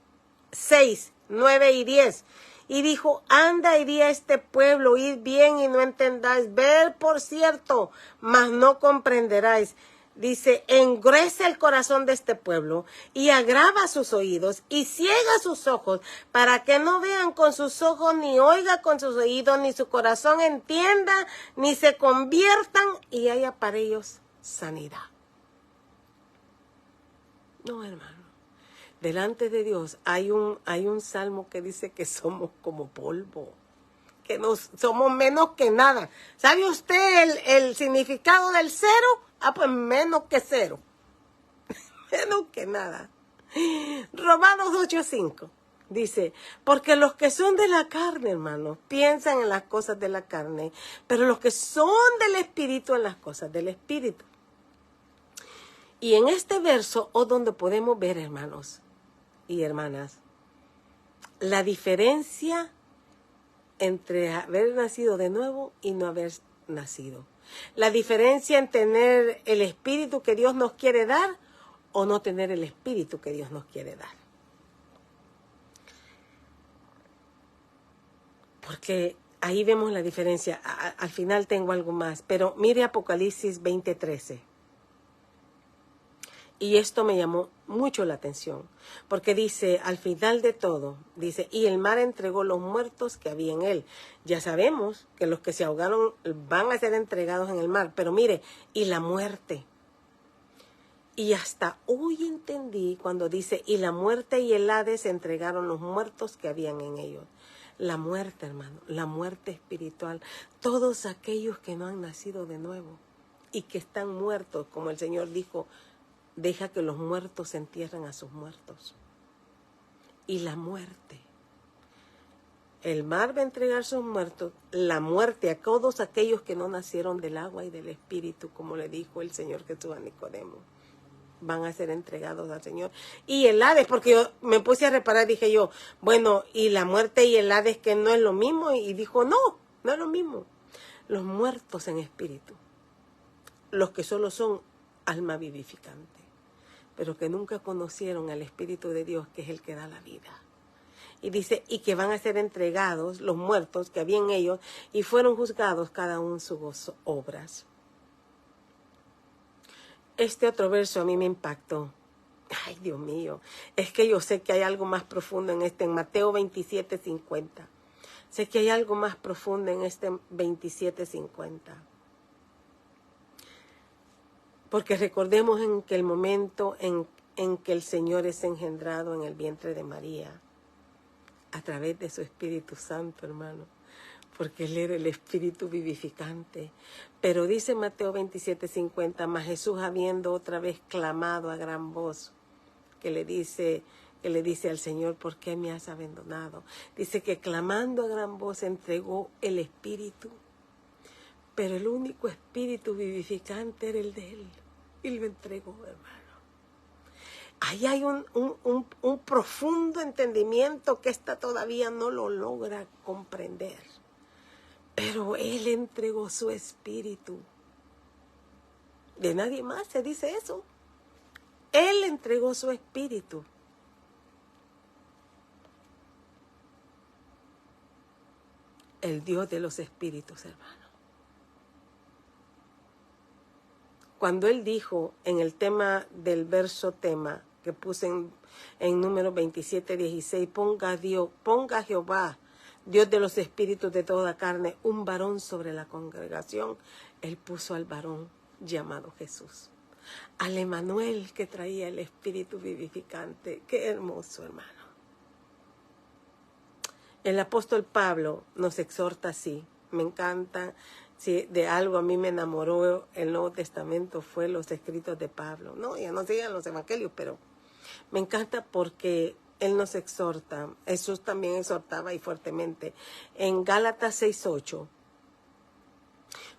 6, 9 y 10. Y dijo, anda y di a este pueblo, oíd bien y no entendáis, ver por cierto, mas no comprenderáis. Dice, engruesa el corazón de este pueblo y agrava sus oídos y ciega sus ojos para que no vean con sus ojos, ni oiga con sus oídos, ni su corazón entienda, ni se conviertan y haya para ellos sanidad. No, hermano. Delante de Dios hay un salmo que dice que somos como polvo, que somos menos que nada. ¿Sabe usted el significado del cero? Pues menos que cero, menos que nada. Romanos 8:5 dice, porque los que son de la carne, hermano, piensan en las cosas de la carne, pero los que son del Espíritu en las cosas del Espíritu. Y en este verso, donde podemos ver, hermanos y hermanas, la diferencia entre haber nacido de nuevo y no haber nacido. La diferencia en tener el espíritu que Dios nos quiere dar o no tener el espíritu que Dios nos quiere dar. Porque ahí vemos la diferencia. Al final tengo algo más, pero mire Apocalipsis 20:13. Y esto me llamó mucho la atención, porque dice, al final de todo, dice, y el mar entregó los muertos que había en él. Ya sabemos que los que se ahogaron van a ser entregados en el mar, pero mire, y la muerte. Y hasta hoy entendí cuando dice, y la muerte y el Hades entregaron los muertos que habían en ellos. La muerte, hermano, la muerte espiritual, todos aquellos que no han nacido de nuevo y que están muertos, como el Señor dijo, deja que los muertos entierren a sus muertos. Y la muerte. El mar va a entregar sus muertos, la muerte a todos aquellos que no nacieron del agua y del Espíritu, como le dijo el Señor Jesús a Nicodemo. Van a ser entregados al Señor. Y el Hades, porque yo me puse a reparar, dije yo, bueno, y la muerte y el Hades, que no es lo mismo, y dijo, no, no es lo mismo. Los muertos en espíritu, los que solo son alma vivificante, pero que nunca conocieron al Espíritu de Dios, que es el que da la vida. Y dice, y que van a ser entregados los muertos que había en ellos, y fueron juzgados cada uno en sus obras. Este otro verso a mí me impactó. Ay, Dios mío, es que yo sé que hay algo más profundo en Mateo 27:50. Sé que hay algo más profundo en este 27:50. Porque recordemos en que el momento en que el Señor es engendrado en el vientre de María, a través de su Espíritu Santo, hermano, porque Él era el Espíritu vivificante. Pero dice Mateo 27:50, mas Jesús, habiendo otra vez clamado a gran voz, que le dice al Señor, ¿por qué me has abandonado? Dice que clamando a gran voz entregó el Espíritu, pero el único Espíritu vivificante era el de Él, y lo entregó, hermano. Ahí hay un profundo entendimiento que ésta todavía no lo logra comprender. Pero Él entregó su Espíritu. De nadie más se dice eso. Él entregó su Espíritu. El Dios de los espíritus, hermano. Cuando Él dijo en el tema del verso tema, que puse en número 27:16, ponga a Jehová, Dios de los espíritus de toda carne, un varón sobre la congregación. Él puso al varón llamado Jesús, al Emanuel, que traía el espíritu vivificante. Qué hermoso, hermano. El apóstol Pablo nos exhorta así. Me encanta. Si de algo a mí me enamoró el Nuevo Testamento, fue los escritos de Pablo. No, ya no sigan los evangelios, pero me encanta porque Él nos exhorta. Jesús también exhortaba y fuertemente. En Gálatas 6:8.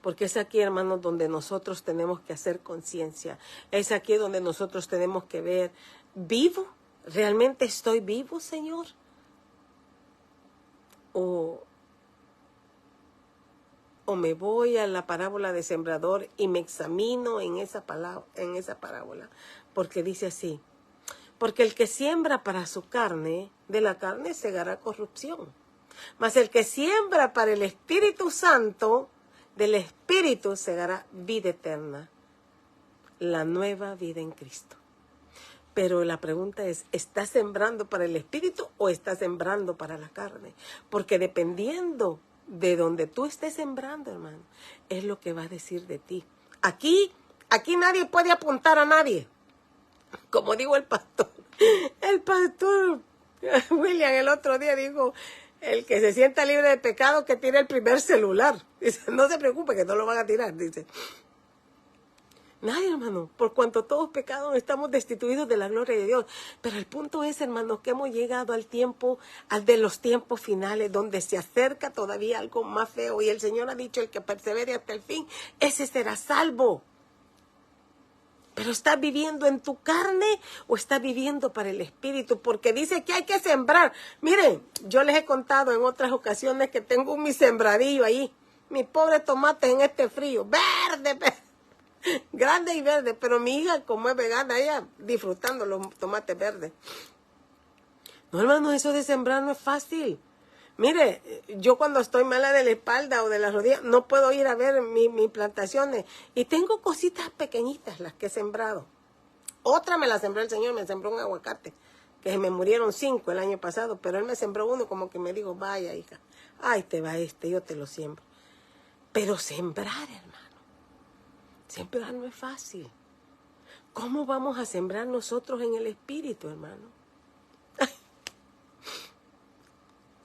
Porque es aquí, hermanos, donde nosotros tenemos que hacer conciencia. Es aquí donde nosotros tenemos que ver, ¿vivo? ¿Realmente estoy vivo, Señor? O me voy a la parábola de sembrador y me examino en esa parábola. Porque dice así, porque el que siembra para su carne, de la carne segará corrupción. Mas el que siembra para el Espíritu Santo, del Espíritu segará vida eterna, la nueva vida en Cristo. Pero la pregunta es, ¿estás sembrando para el Espíritu o estás sembrando para la carne? Porque dependiendo de donde tú estés sembrando, hermano, es lo que va a decir de ti. Aquí nadie puede apuntar a nadie. Como dijo el pastor William el otro día dijo, el que se sienta libre de pecado que tire el primer celular. Dice, no se preocupe que no lo van a tirar, dice. Nadie, hermano, por cuanto todos pecados estamos destituidos de la gloria de Dios. Pero el punto es, hermano, que hemos llegado al de los tiempos finales, donde se acerca todavía algo más feo. Y el Señor ha dicho, el que persevere hasta el fin, ese será salvo. Pero ¿estás viviendo en tu carne o estás viviendo para el Espíritu? Porque dice que hay que sembrar. Miren, yo les he contado en otras ocasiones que tengo mi sembradillo ahí. Mi pobre tomate en este frío, verde, grande y verde. Pero mi hija, como es vegana, ella disfrutando los tomates verdes. No, hermano, eso de sembrar no es fácil. Mire, yo cuando estoy mala de la espalda o de las rodillas, no puedo ir a ver mis plantaciones. Y tengo cositas pequeñitas, las que he sembrado. Otra me la sembró el Señor, me sembró un aguacate, que se me murieron 5 el año pasado, pero Él me sembró uno como que me dijo, vaya hija, ay te va yo te lo siembro. Pero sembrar, hermano, sembrar no es fácil. ¿Cómo vamos a sembrar nosotros en el Espíritu, hermano?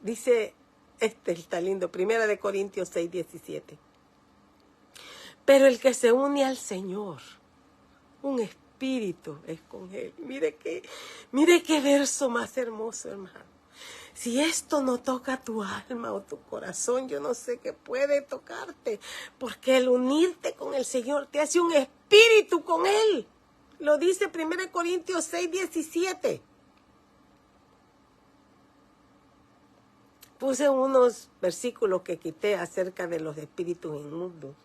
Dice, está lindo, 1 Corintios 6:17. Pero el que se une al Señor, un espíritu es con Él. Mire qué verso más hermoso, hermano. Si esto no toca tu alma o tu corazón, yo no sé qué puede tocarte, porque el unirte con el Señor te hace un espíritu con Él. Lo dice 1 Corintios 6:17. Puse unos versículos que quité acerca de los espíritus inmundos,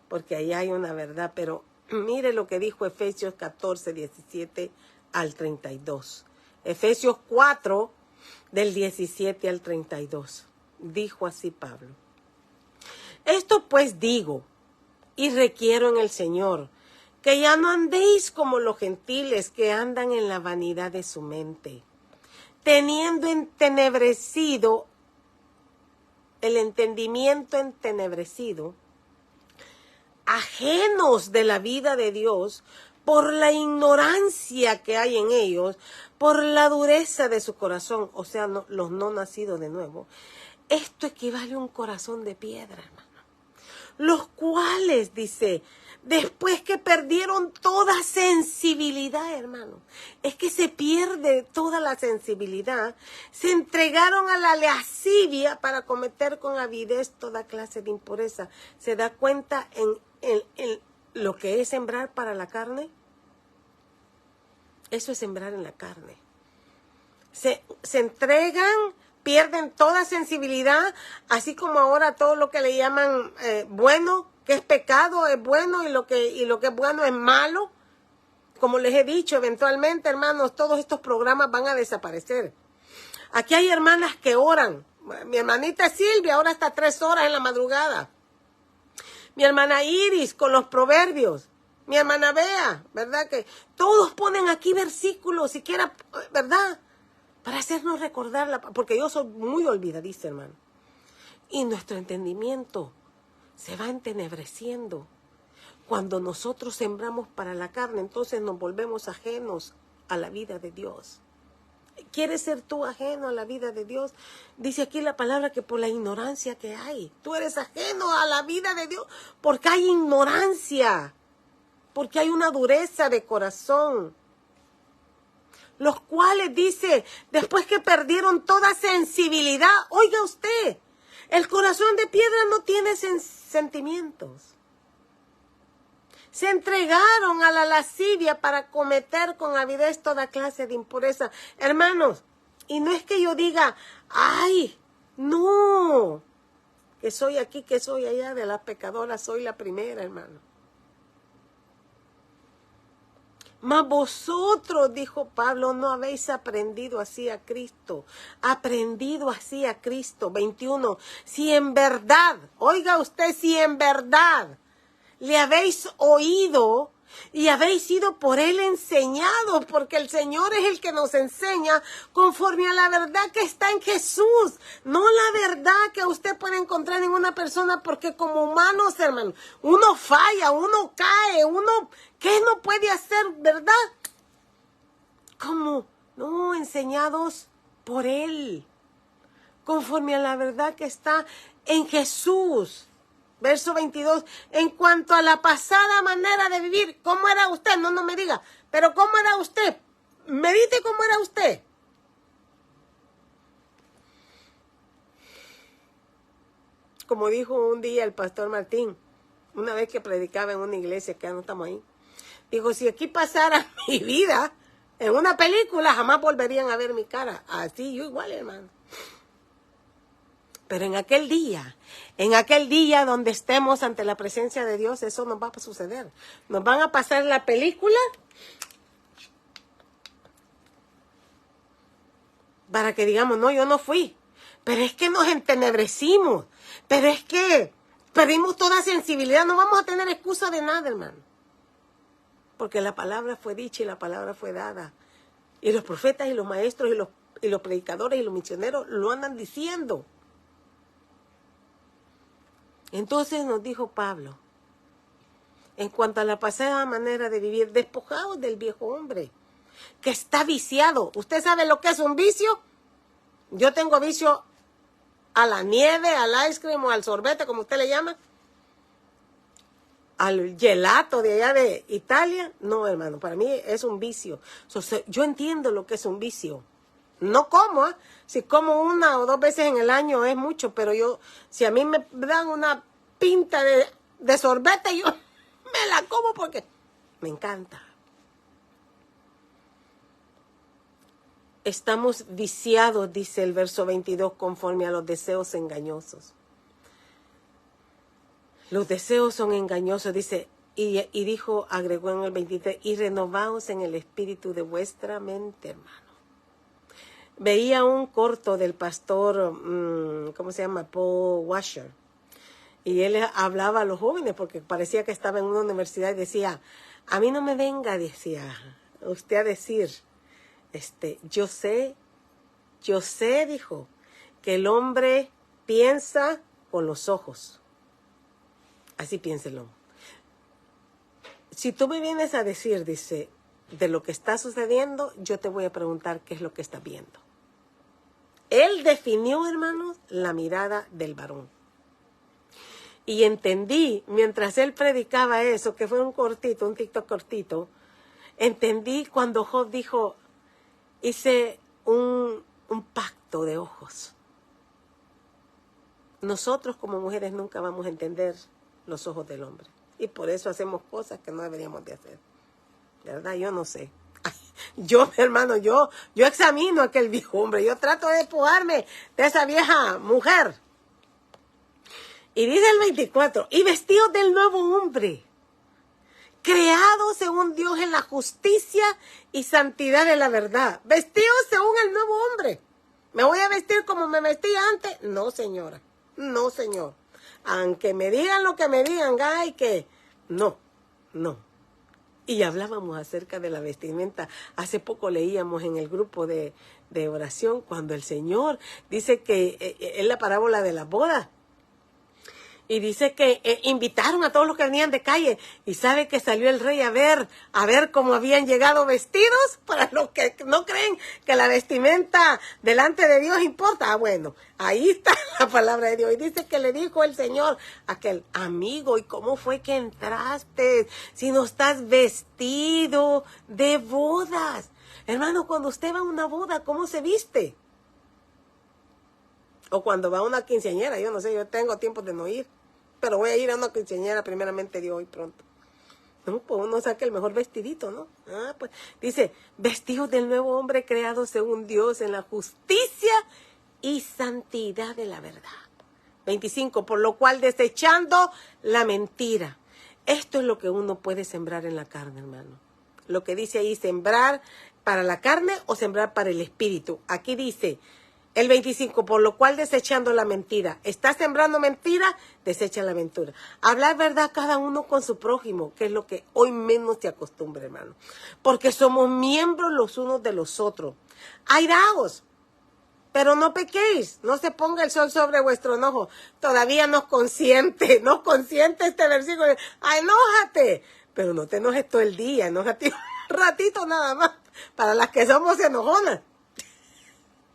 porque ahí hay una verdad, pero mire lo que dijo Efesios 14:17 al 32. Efesios 4, del 17 al 32. Dijo así Pablo: esto pues digo y requiero en el Señor, que ya no andéis como los gentiles que andan en la vanidad de su mente, teniendo entenebrecido el entendimiento entenebrecido, ajenos de la vida de Dios, por la ignorancia que hay en ellos, por la dureza de su corazón, o sea, los no nacidos de nuevo. Esto equivale a un corazón de piedra, hermano. Los cuales, dice, después que perdieron toda sensibilidad, hermano, es que se pierde toda la sensibilidad, se entregaron a la lascivia para cometer con avidez toda clase de impureza. ¿Se da cuenta en lo que es sembrar para la carne? Eso es sembrar en la carne. Se entregan, pierden toda sensibilidad, así como ahora todo lo que le llaman bueno, que es pecado, es bueno, y lo que es bueno es malo. Como les he dicho, eventualmente, hermanos, todos estos programas van a desaparecer. Aquí hay hermanas que oran. Mi hermanita Silvia ahora está 3 horas en la madrugada. Mi hermana Iris con los proverbios. Mi hermana Bea, ¿verdad? Que todos ponen aquí versículos, siquiera, ¿verdad? Para hacernos recordarla, porque yo soy muy olvidadiza, hermano. Y nuestro entendimiento se va entenebreciendo. Cuando nosotros sembramos para la carne, entonces nos volvemos ajenos a la vida de Dios. ¿Quieres ser tú ajeno a la vida de Dios? Dice aquí la palabra que por la ignorancia que hay. Tú eres ajeno a la vida de Dios porque hay ignorancia, porque hay una dureza de corazón. Los cuales, dice, después que perdieron toda sensibilidad, oiga usted, el corazón de piedra no tiene sentimientos. Se entregaron a la lascivia para cometer con avidez toda clase de impureza. Hermanos, y no es que yo diga, ay, no, que soy aquí, que soy allá, de las pecadoras soy la primera, hermano. Mas vosotros, dijo Pablo, no habéis aprendido así a Cristo. Aprendido así a Cristo. 21. Si en verdad, oiga usted, si en verdad le habéis oído y habéis sido por Él enseñados, porque el Señor es el que nos enseña conforme a la verdad que está en Jesús, no la verdad que usted puede encontrar en una persona, porque como humanos, hermano, uno falla, uno cae, uno, ¿qué no puede hacer, verdad? Como, no, enseñados por Él, conforme a la verdad que está en Jesús. Verso 22, en cuanto a la pasada manera de vivir, ¿cómo era usted? No me diga, pero ¿cómo era usted? Medite cómo era usted. Como dijo un día el pastor Martín, una vez que predicaba en una iglesia, que ya no estamos ahí, dijo, si aquí pasara mi vida en una película, jamás volverían a ver mi cara. Así yo igual, hermano. Pero en aquel día donde estemos ante la presencia de Dios, eso nos va a suceder. Nos van a pasar la película para que digamos, no, yo no fui. Pero es que nos entenebrecimos. Pero es que perdimos toda sensibilidad. No vamos a tener excusa de nada, hermano. Porque la palabra fue dicha y la palabra fue dada. Y los profetas y los maestros y los predicadores y los misioneros lo andan diciendo. Entonces nos dijo Pablo, en cuanto a la pasada manera de vivir, despojados del viejo hombre, que está viciado. ¿Usted sabe lo que es un vicio? Yo tengo vicio a la nieve, al ice cream o al sorbete, como usted le llama. Al gelato de allá de Italia. No, hermano, para mí es un vicio. Yo entiendo lo que es un vicio. No como, ¿eh? Si como 1 o 2 veces en el año es mucho, pero si a mí me dan una pinta de sorbete, yo me la como porque me encanta. Estamos viciados, dice el verso 22, conforme a los deseos engañosos. Los deseos son engañosos, dice, y dijo, agregó en el 23, y renovaos en el espíritu de vuestra mente, hermano. Veía un corto del pastor, ¿cómo se llama? Paul Washer. Y él hablaba a los jóvenes porque parecía que estaba en una universidad y decía, a mí no me venga, decía, usted a decir, yo sé, dijo, que el hombre piensa con los ojos. Así piensa el hombre. Si tú me vienes a decir, dice, de lo que está sucediendo, yo te voy a preguntar qué es lo que estás viendo. Él definió, hermanos, la mirada del varón. Y entendí, mientras él predicaba eso, que fue un TikTok cortito, entendí cuando Job dijo, hice un pacto de ojos. Nosotros como mujeres nunca vamos a entender los ojos del hombre. Y por eso hacemos cosas que no deberíamos de hacer. De verdad, yo no sé. Yo, hermano, yo examino a aquel viejo hombre. Yo trato de despojarme de esa vieja mujer. Y dice el 24, y vestidos del nuevo hombre, creados según Dios en la justicia y santidad de la verdad. Vestidos según el nuevo hombre. ¿Me voy a vestir como me vestía antes? No, señora. No, señor. Aunque me digan lo que me digan, ay, que no. Y hablábamos acerca de la vestimenta. Hace poco leíamos en el grupo de oración cuando el Señor dice que es la parábola de la boda. Y dice que invitaron a todos los que venían de calle. Y sabe que salió el rey a ver cómo habían llegado vestidos. Para los que no creen que la vestimenta delante de Dios importa. Bueno, ahí está la palabra de Dios. Y dice que le dijo el Señor a aquel amigo, ¿y cómo fue que entraste? Si no estás vestido de bodas. Hermano, cuando usted va a una boda, ¿cómo se viste? O cuando va a una quinceañera, yo no sé, yo tengo tiempo de no ir. Pero voy a ir a una quinceañera, primeramente Dios, hoy pronto. No, pues uno saca el mejor vestidito, ¿no? Pues dice, vestidos del nuevo hombre creado según Dios en la justicia y santidad de la verdad. 25, por lo cual desechando la mentira. Esto es lo que uno puede sembrar en la carne, hermano. Lo que dice ahí, sembrar para la carne o sembrar para el espíritu. Aquí dice, el 25, por lo cual desechando la mentira. ¿Estás sembrando mentira? Desecha la mentira. Hablar verdad cada uno con su prójimo, que es lo que hoy menos se acostumbra, hermano. Porque somos miembros los unos de los otros. Airaos, pero no pequéis. No se ponga el sol sobre vuestro enojo. Todavía nos consiente este versículo. Enójate, pero no te enojes todo el día. Enójate un ratito nada más. Para las que somos enojonas.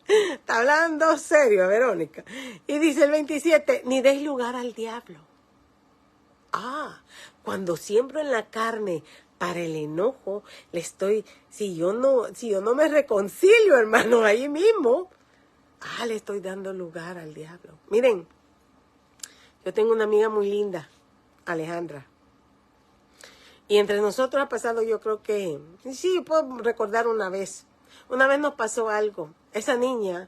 Está hablando serio, Verónica. Y dice el 27, ni deis lugar al diablo. Cuando siembro en la carne para el enojo, si yo no me reconcilio, hermano, ahí mismo, le estoy dando lugar al diablo. Miren, yo tengo una amiga muy linda, Alejandra. Y entre nosotros ha pasado, yo creo que, sí, puedo recordar una vez. Una vez nos pasó algo. Esa niña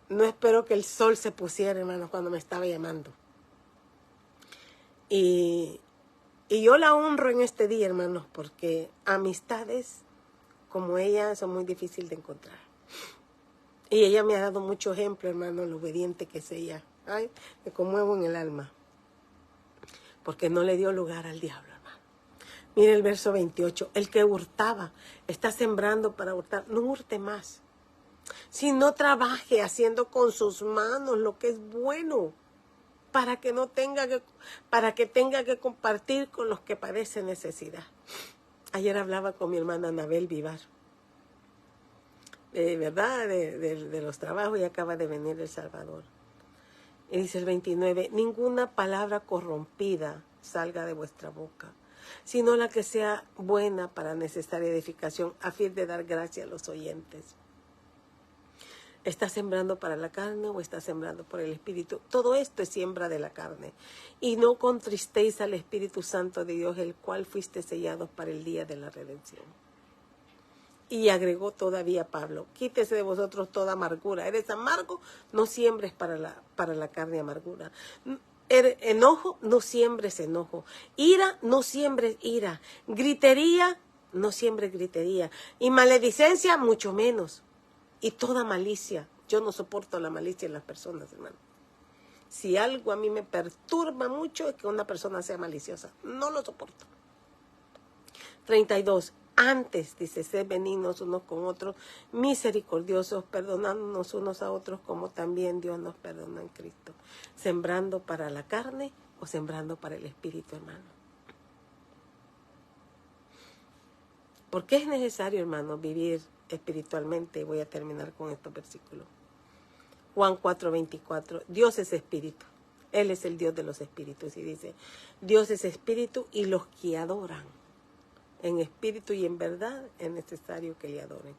no esperó que el sol se pusiera, hermano, cuando me estaba llamando. Y yo la honro en este día, hermanos, porque amistades como ella son muy difíciles de encontrar. Y ella me ha dado mucho ejemplo, hermano, lo obediente que es ella. Ay, me conmuevo en el alma. Porque no le dio lugar al diablo. Mire el verso 28, el que hurtaba, está sembrando para hurtar, no hurte más. Si no trabaje haciendo con sus manos lo que es bueno, para que tenga que compartir con los que padecen necesidad. Ayer hablaba con mi hermana Anabel Vivar, ¿verdad? De los trabajos, y acaba de venir de El Salvador. Y dice el 29, ninguna palabra corrompida salga de vuestra boca, sino la que sea buena para necesaria edificación, a fin de dar gracia a los oyentes. ¿Estás sembrando para la carne o estás sembrando por el Espíritu? Todo esto es siembra de la carne. Y no contristéis al Espíritu Santo de Dios, el cual fuiste sellados para el día de la redención. Y agregó todavía Pablo, quítese de vosotros toda amargura. ¿Eres amargo? No siembres para la carne amargura. Enojo, no siembres enojo. Ira, no siembres ira. Gritería, no siembres gritería. Y maledicencia, mucho menos. Y toda malicia. Yo no soporto la malicia en las personas, hermano. Si algo a mí me perturba mucho es que una persona sea maliciosa. No lo soporto. 32. Antes, dice, sed benignos unos con otros, misericordiosos, perdonándonos unos a otros como también Dios nos perdona en Cristo. ¿Sembrando para la carne o sembrando para el Espíritu, hermano? ¿Por qué es necesario, hermano, vivir espiritualmente? Voy a terminar con estos versículos. Juan 4:24. Dios es espíritu. Él es el Dios de los espíritus. Y dice, Dios es espíritu y los que adoran en espíritu y en verdad es necesario que le adoren.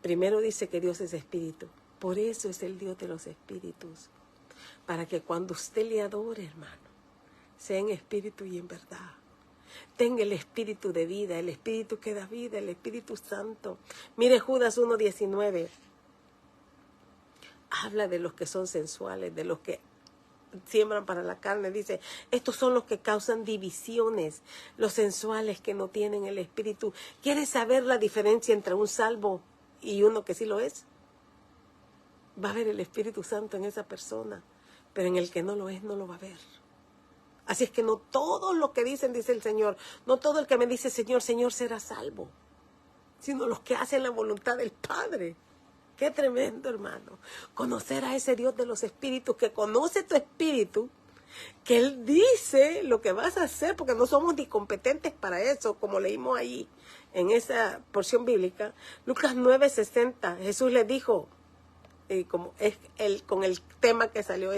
Primero dice que Dios es espíritu. Por eso es el Dios de los espíritus. Para que cuando usted le adore, hermano, sea en espíritu y en verdad. Tenga el espíritu de vida, el espíritu que da vida, el Espíritu Santo. Mire Judas 1:19. Habla de los que son sensuales, de los que siembran para la carne. Dice, estos son los que causan divisiones, los sensuales que no tienen el espíritu. ¿Quieres saber la diferencia entre un salvo y uno que sí lo es? Va a haber el Espíritu Santo en esa persona, pero en el que no lo es, no lo va a ver. Así es que no todo lo que dicen, dice el Señor, no todo el que me dice Señor, Señor será salvo, sino los que hacen la voluntad del Padre. Qué tremendo, hermano. Conocer a ese Dios de los espíritus, que conoce tu espíritu, que Él dice lo que vas a hacer, porque no somos ni competentes para eso, como leímos ahí en esa porción bíblica. Lucas 9:60, Jesús le dijo, como es con el tema que salió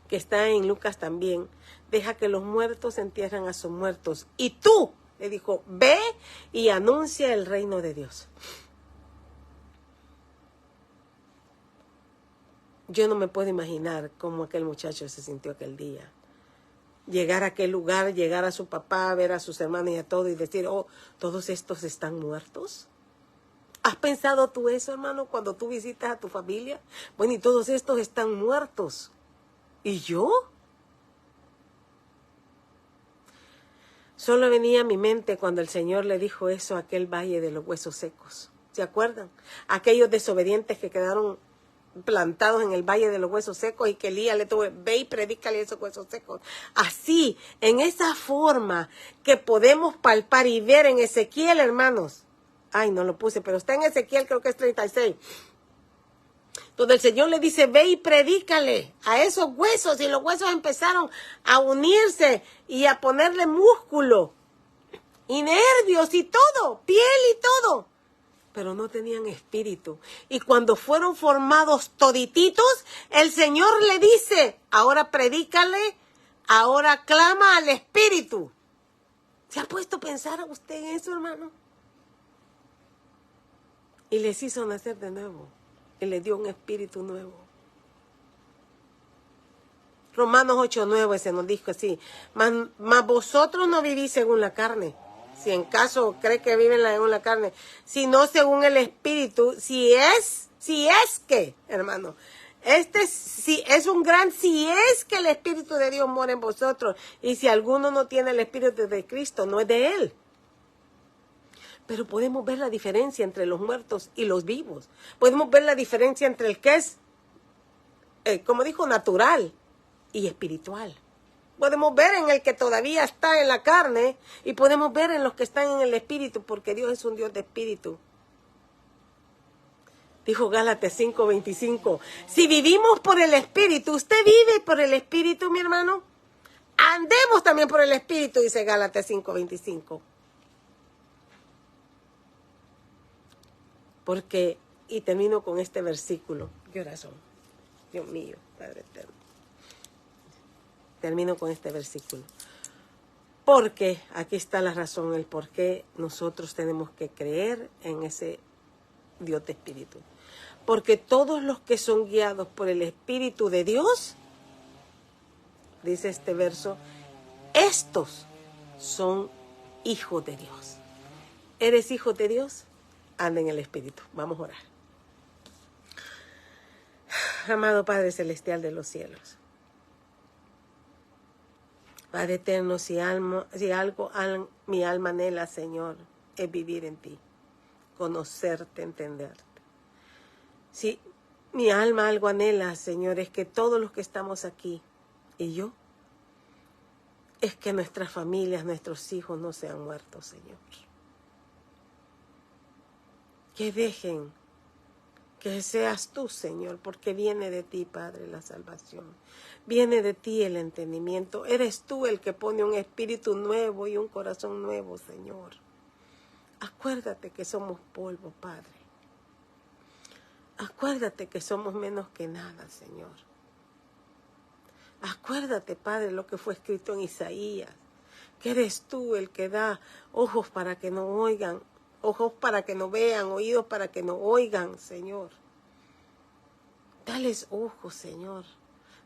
que está en Lucas también, deja que los muertos entierran a sus muertos. Y tú, le dijo, ve y anuncia el reino de Dios. Yo no me puedo imaginar cómo aquel muchacho se sintió aquel día. Llegar a aquel lugar, llegar a su papá, ver a sus hermanos y a todo y decir, oh, ¿todos estos están muertos? ¿Has pensado tú eso, hermano, cuando tú visitas a tu familia? Bueno, y todos estos están muertos. ¿Y yo? Solo venía a mi mente cuando el Señor le dijo eso a aquel valle de los huesos secos. ¿Se acuerdan? Aquellos desobedientes que quedaron plantados en el valle de los huesos secos y que Elías le tuvo, ve y predícale esos huesos secos. Así, en esa forma que podemos palpar y ver en Ezequiel, hermanos. Ay, no lo puse, pero está en Ezequiel, creo que es 36. Donde el Señor le dice, ve y predícale a esos huesos. Y los huesos empezaron a unirse y a ponerle músculo y nervios y todo, piel y todo. Pero no tenían espíritu. Y cuando fueron formados todititos, el Señor le dice, ahora predícale, ahora clama al espíritu. ¿Se ha puesto a pensar usted en eso, hermano? Y les hizo nacer de nuevo. Y les dio un espíritu nuevo. Romanos 8:9 se nos dijo así, mas vosotros no vivís según la carne. Si en caso cree que viven según la carne, sino según el Espíritu, si es que, hermano, si es un gran si es que el Espíritu de Dios mora en vosotros, y si alguno no tiene el Espíritu de Cristo, no es de Él. Pero podemos ver la diferencia entre los muertos y los vivos. Podemos ver la diferencia entre el que es, como dijo, natural y espiritual. Podemos ver en el que todavía está en la carne y podemos ver en los que están en el espíritu, porque Dios es un Dios de espíritu. Dijo Gálatas 5:25, si vivimos por el espíritu, ¿usted vive por el espíritu, mi hermano? Andemos también por el espíritu, dice Gálatas 5:25. Porque, y termino con este versículo, ¿qué horas son? Dios mío, Padre eterno. Termino con este versículo. Porque aquí está la razón, el por qué nosotros tenemos que creer en ese Dios de espíritu. porque todos los que son guiados por el Espíritu de Dios, dice este verso, estos son hijos de Dios. ¿Eres hijo de Dios? Anda en el Espíritu. Vamos a orar. Amado Padre Celestial de los cielos, Padre eterno, si algo mi alma anhela, Señor, es vivir en ti, conocerte, entenderte. Si mi alma algo anhela, Señor, es que todos los que estamos aquí, y yo, es que nuestras familias, nuestros hijos no sean muertos, Señor. Que dejen que seas tú, Señor, porque viene de ti, Padre, la salvación. Viene de ti el entendimiento. Eres tú el que pone un espíritu nuevo y un corazón nuevo, Señor. Acuérdate que somos polvo, Padre. Acuérdate que somos menos que nada, Señor. Acuérdate, Padre, lo que fue escrito en Isaías, que eres tú el que da ojos para que no oigan, ojos para que no vean, oídos para que no oigan, Señor. Dales ojos, Señor.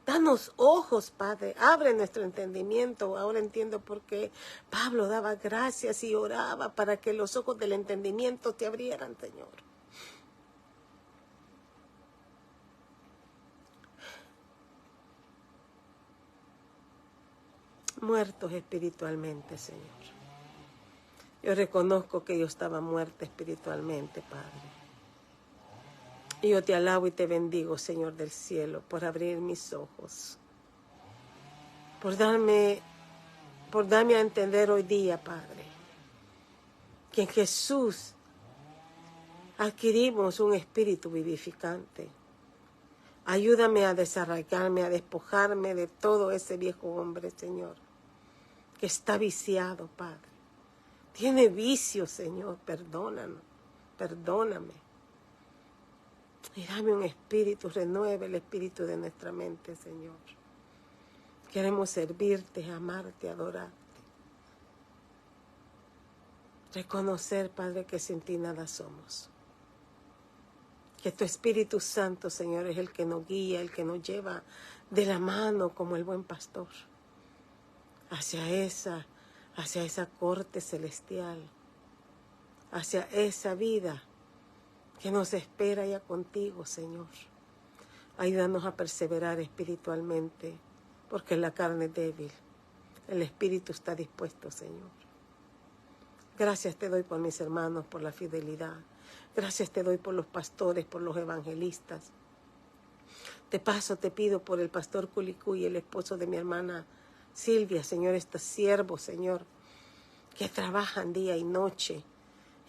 Danos ojos, Padre. Abre nuestro entendimiento. Ahora entiendo por qué Pablo daba gracias y oraba para que los ojos del entendimiento te abrieran, Señor. Muertos espiritualmente, Señor. Yo reconozco que yo estaba muerta espiritualmente, Padre. Y yo te alabo y te bendigo, Señor del cielo, por abrir mis ojos. Por darme a entender hoy día, Padre, que en Jesús adquirimos un espíritu vivificante. Ayúdame a desarraigarme, a despojarme de todo ese viejo hombre, Señor, que está viciado, Padre. Tiene vicios, Señor, perdóname. Y dame un espíritu, renueve el espíritu de nuestra mente, Señor. Queremos servirte, amarte, adorarte. Reconocer, Padre, que sin ti nada somos. Que tu Espíritu Santo, Señor, es el que nos guía, el que nos lleva de la mano como el buen pastor hacia esa corte celestial, hacia esa vida que nos espera ya contigo, Señor. Ayúdanos a perseverar espiritualmente, porque la carne es débil, el espíritu está dispuesto, Señor. Gracias te doy por mis hermanos, por la fidelidad. Gracias te doy por los pastores, por los evangelistas. De paso te pido por el pastor Culicuy, el esposo de mi hermana Silvia, Señor, estos siervos, Señor, que trabajan día y noche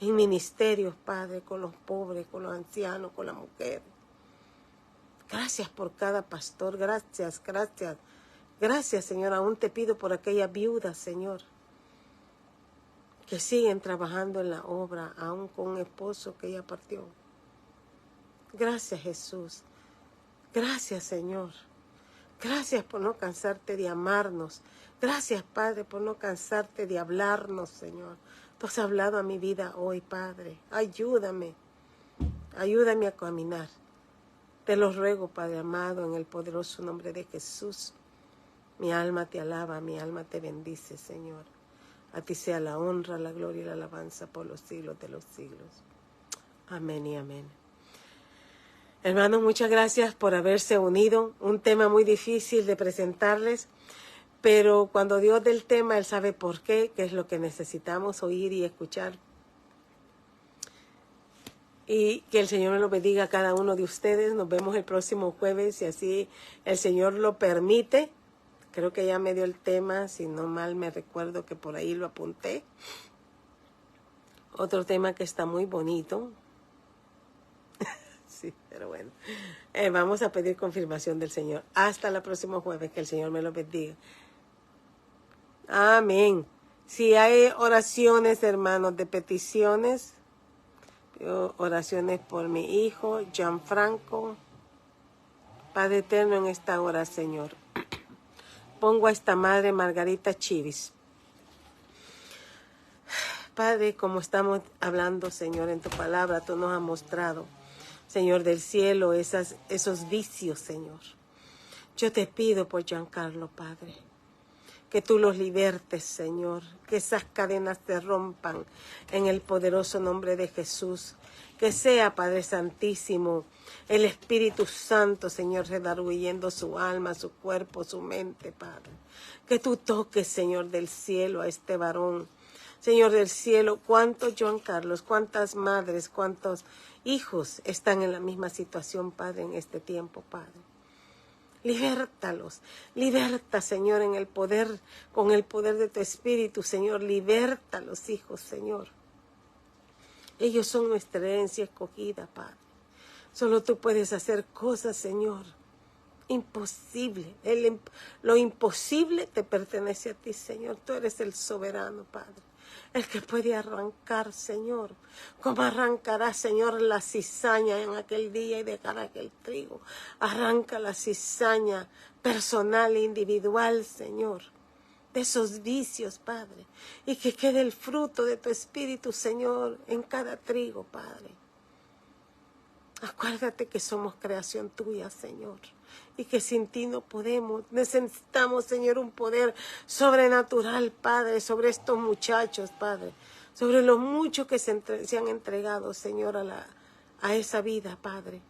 en ministerios, Padre, con los pobres, con los ancianos, con la mujer. Gracias por cada pastor, gracias. Gracias, Señor, aún te pido por aquellas viudas, Señor, que siguen trabajando en la obra, aún con un esposo que ya partió. Gracias, Jesús. Gracias, Señor. Gracias por no cansarte de amarnos. Gracias, Padre, por no cansarte de hablarnos, Señor. Tú has hablado a mi vida hoy, Padre. Ayúdame a caminar. Te lo ruego, Padre amado, en el poderoso nombre de Jesús. Mi alma te alaba, mi alma te bendice, Señor. A ti sea la honra, la gloria y la alabanza por los siglos de los siglos. Amén y amén. Hermanos, muchas gracias por haberse unido. Un tema muy difícil de presentarles, pero cuando Dios dé el tema, Él sabe por qué, qué es lo que necesitamos oír y escuchar. Y que el Señor me lo bendiga a cada uno de ustedes. Nos vemos el próximo jueves, si así el Señor lo permite. Creo que ya me dio el tema, si no mal me recuerdo que por ahí lo apunté. Otro tema que está muy bonito. Sí, pero bueno. Vamos a pedir confirmación del Señor. Hasta el próximo jueves, que el Señor me lo bendiga. Amén. Si hay oraciones, hermanos, de peticiones, oraciones por mi hijo, Gianfranco. Padre eterno, en esta hora, Señor, pongo a esta madre Margarita Chivis. Padre, como estamos hablando, Señor, en tu palabra, tú nos has mostrado, Señor del cielo, esos vicios, Señor. Yo te pido por Giancarlo, Padre, que tú los libertes, Señor, que esas cadenas se rompan en el poderoso nombre de Jesús. Que sea, Padre Santísimo, el Espíritu Santo, Señor, redarguyendo su alma, su cuerpo, su mente, Padre. Que tú toques, Señor del cielo, a este varón. Señor del cielo, cuántos Giancarlos, cuántas madres, cuántos hijos están en la misma situación, Padre, en este tiempo, Padre. Libértalos, liberta, Señor, en el poder, con el poder de tu Espíritu, Señor, liberta a los hijos, Señor. Ellos son nuestra herencia escogida, Padre. Solo tú puedes hacer cosas, Señor, imposible. Lo imposible te pertenece a ti, Señor. Tú eres el soberano, Padre. El que puede arrancar, Señor, como arrancará, Señor, la cizaña en aquel día y dejará aquel trigo. Arranca la cizaña personal e individual, Señor, de esos vicios, Padre, y que quede el fruto de tu Espíritu, Señor, en cada trigo, Padre. Acuérdate que somos creación tuya, Señor, y que sin ti no podemos. Necesitamos, Señor, un poder sobrenatural, Padre, sobre estos muchachos, Padre, sobre los muchos que se han entregado, Señor, a esa vida, Padre.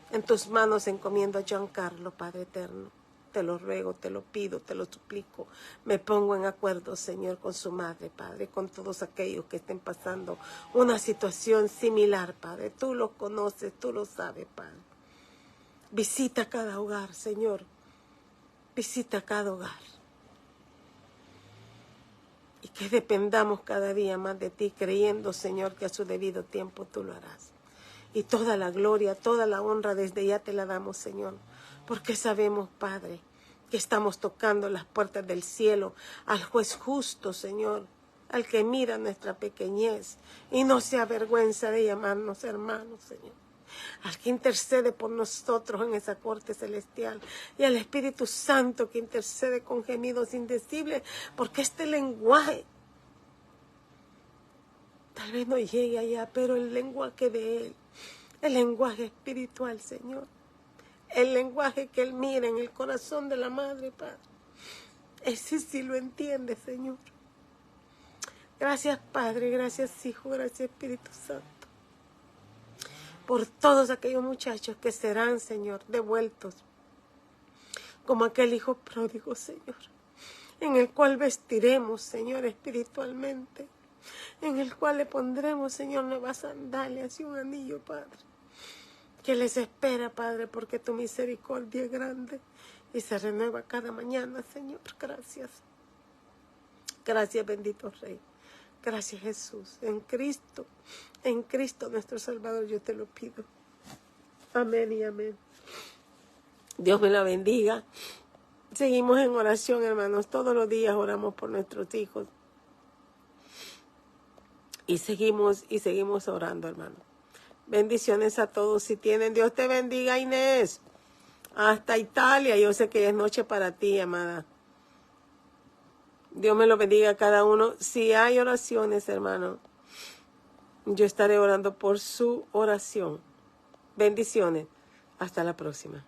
En tus manos encomiendo a Giancarlo, Padre eterno. Te lo ruego, te lo pido, te lo suplico. Me pongo en acuerdo, Señor, con su madre, Padre, con todos aquellos que estén pasando una situación similar, Padre. Tú lo conoces, tú lo sabes, Padre. Visita cada hogar, Señor. Visita cada hogar. Y que dependamos cada día más de ti, creyendo, Señor, que a su debido tiempo tú lo harás. Y toda la gloria, toda la honra desde ya te la damos, Señor. Porque sabemos, Padre, que estamos tocando las puertas del cielo al juez justo, Señor, al que mira nuestra pequeñez y no se avergüenza de llamarnos hermanos, Señor. Al que intercede por nosotros en esa corte celestial y al Espíritu Santo que intercede con gemidos indecibles, porque este lenguaje tal vez no llegue allá, pero el lenguaje de Él, el lenguaje espiritual, Señor, el lenguaje que Él mira en el corazón de la madre, Padre, ese sí lo entiende, Señor. Gracias, Padre, gracias, Hijo, gracias, Espíritu Santo, por todos aquellos muchachos que serán, Señor, devueltos como aquel hijo pródigo, Señor, en el cual vestiremos, Señor, espiritualmente, en el cual le pondremos, Señor, nuevas sandalias y un anillo, Padre, que les espera, Padre, porque tu misericordia es grande y se renueva cada mañana, Señor. Gracias. Gracias, bendito Rey. Gracias, Jesús. En Cristo nuestro Salvador, yo te lo pido. Amén y amén. Dios me la bendiga. Seguimos en oración, hermanos. Todos los días oramos por nuestros hijos. Y seguimos orando, hermanos. Bendiciones a todos. Si tienen, Dios te bendiga, Inés. Hasta Italia. Yo sé que es noche para ti, amada. Dios me lo bendiga a cada uno. Si hay oraciones, hermano, yo estaré orando por su oración. Bendiciones. Hasta la próxima.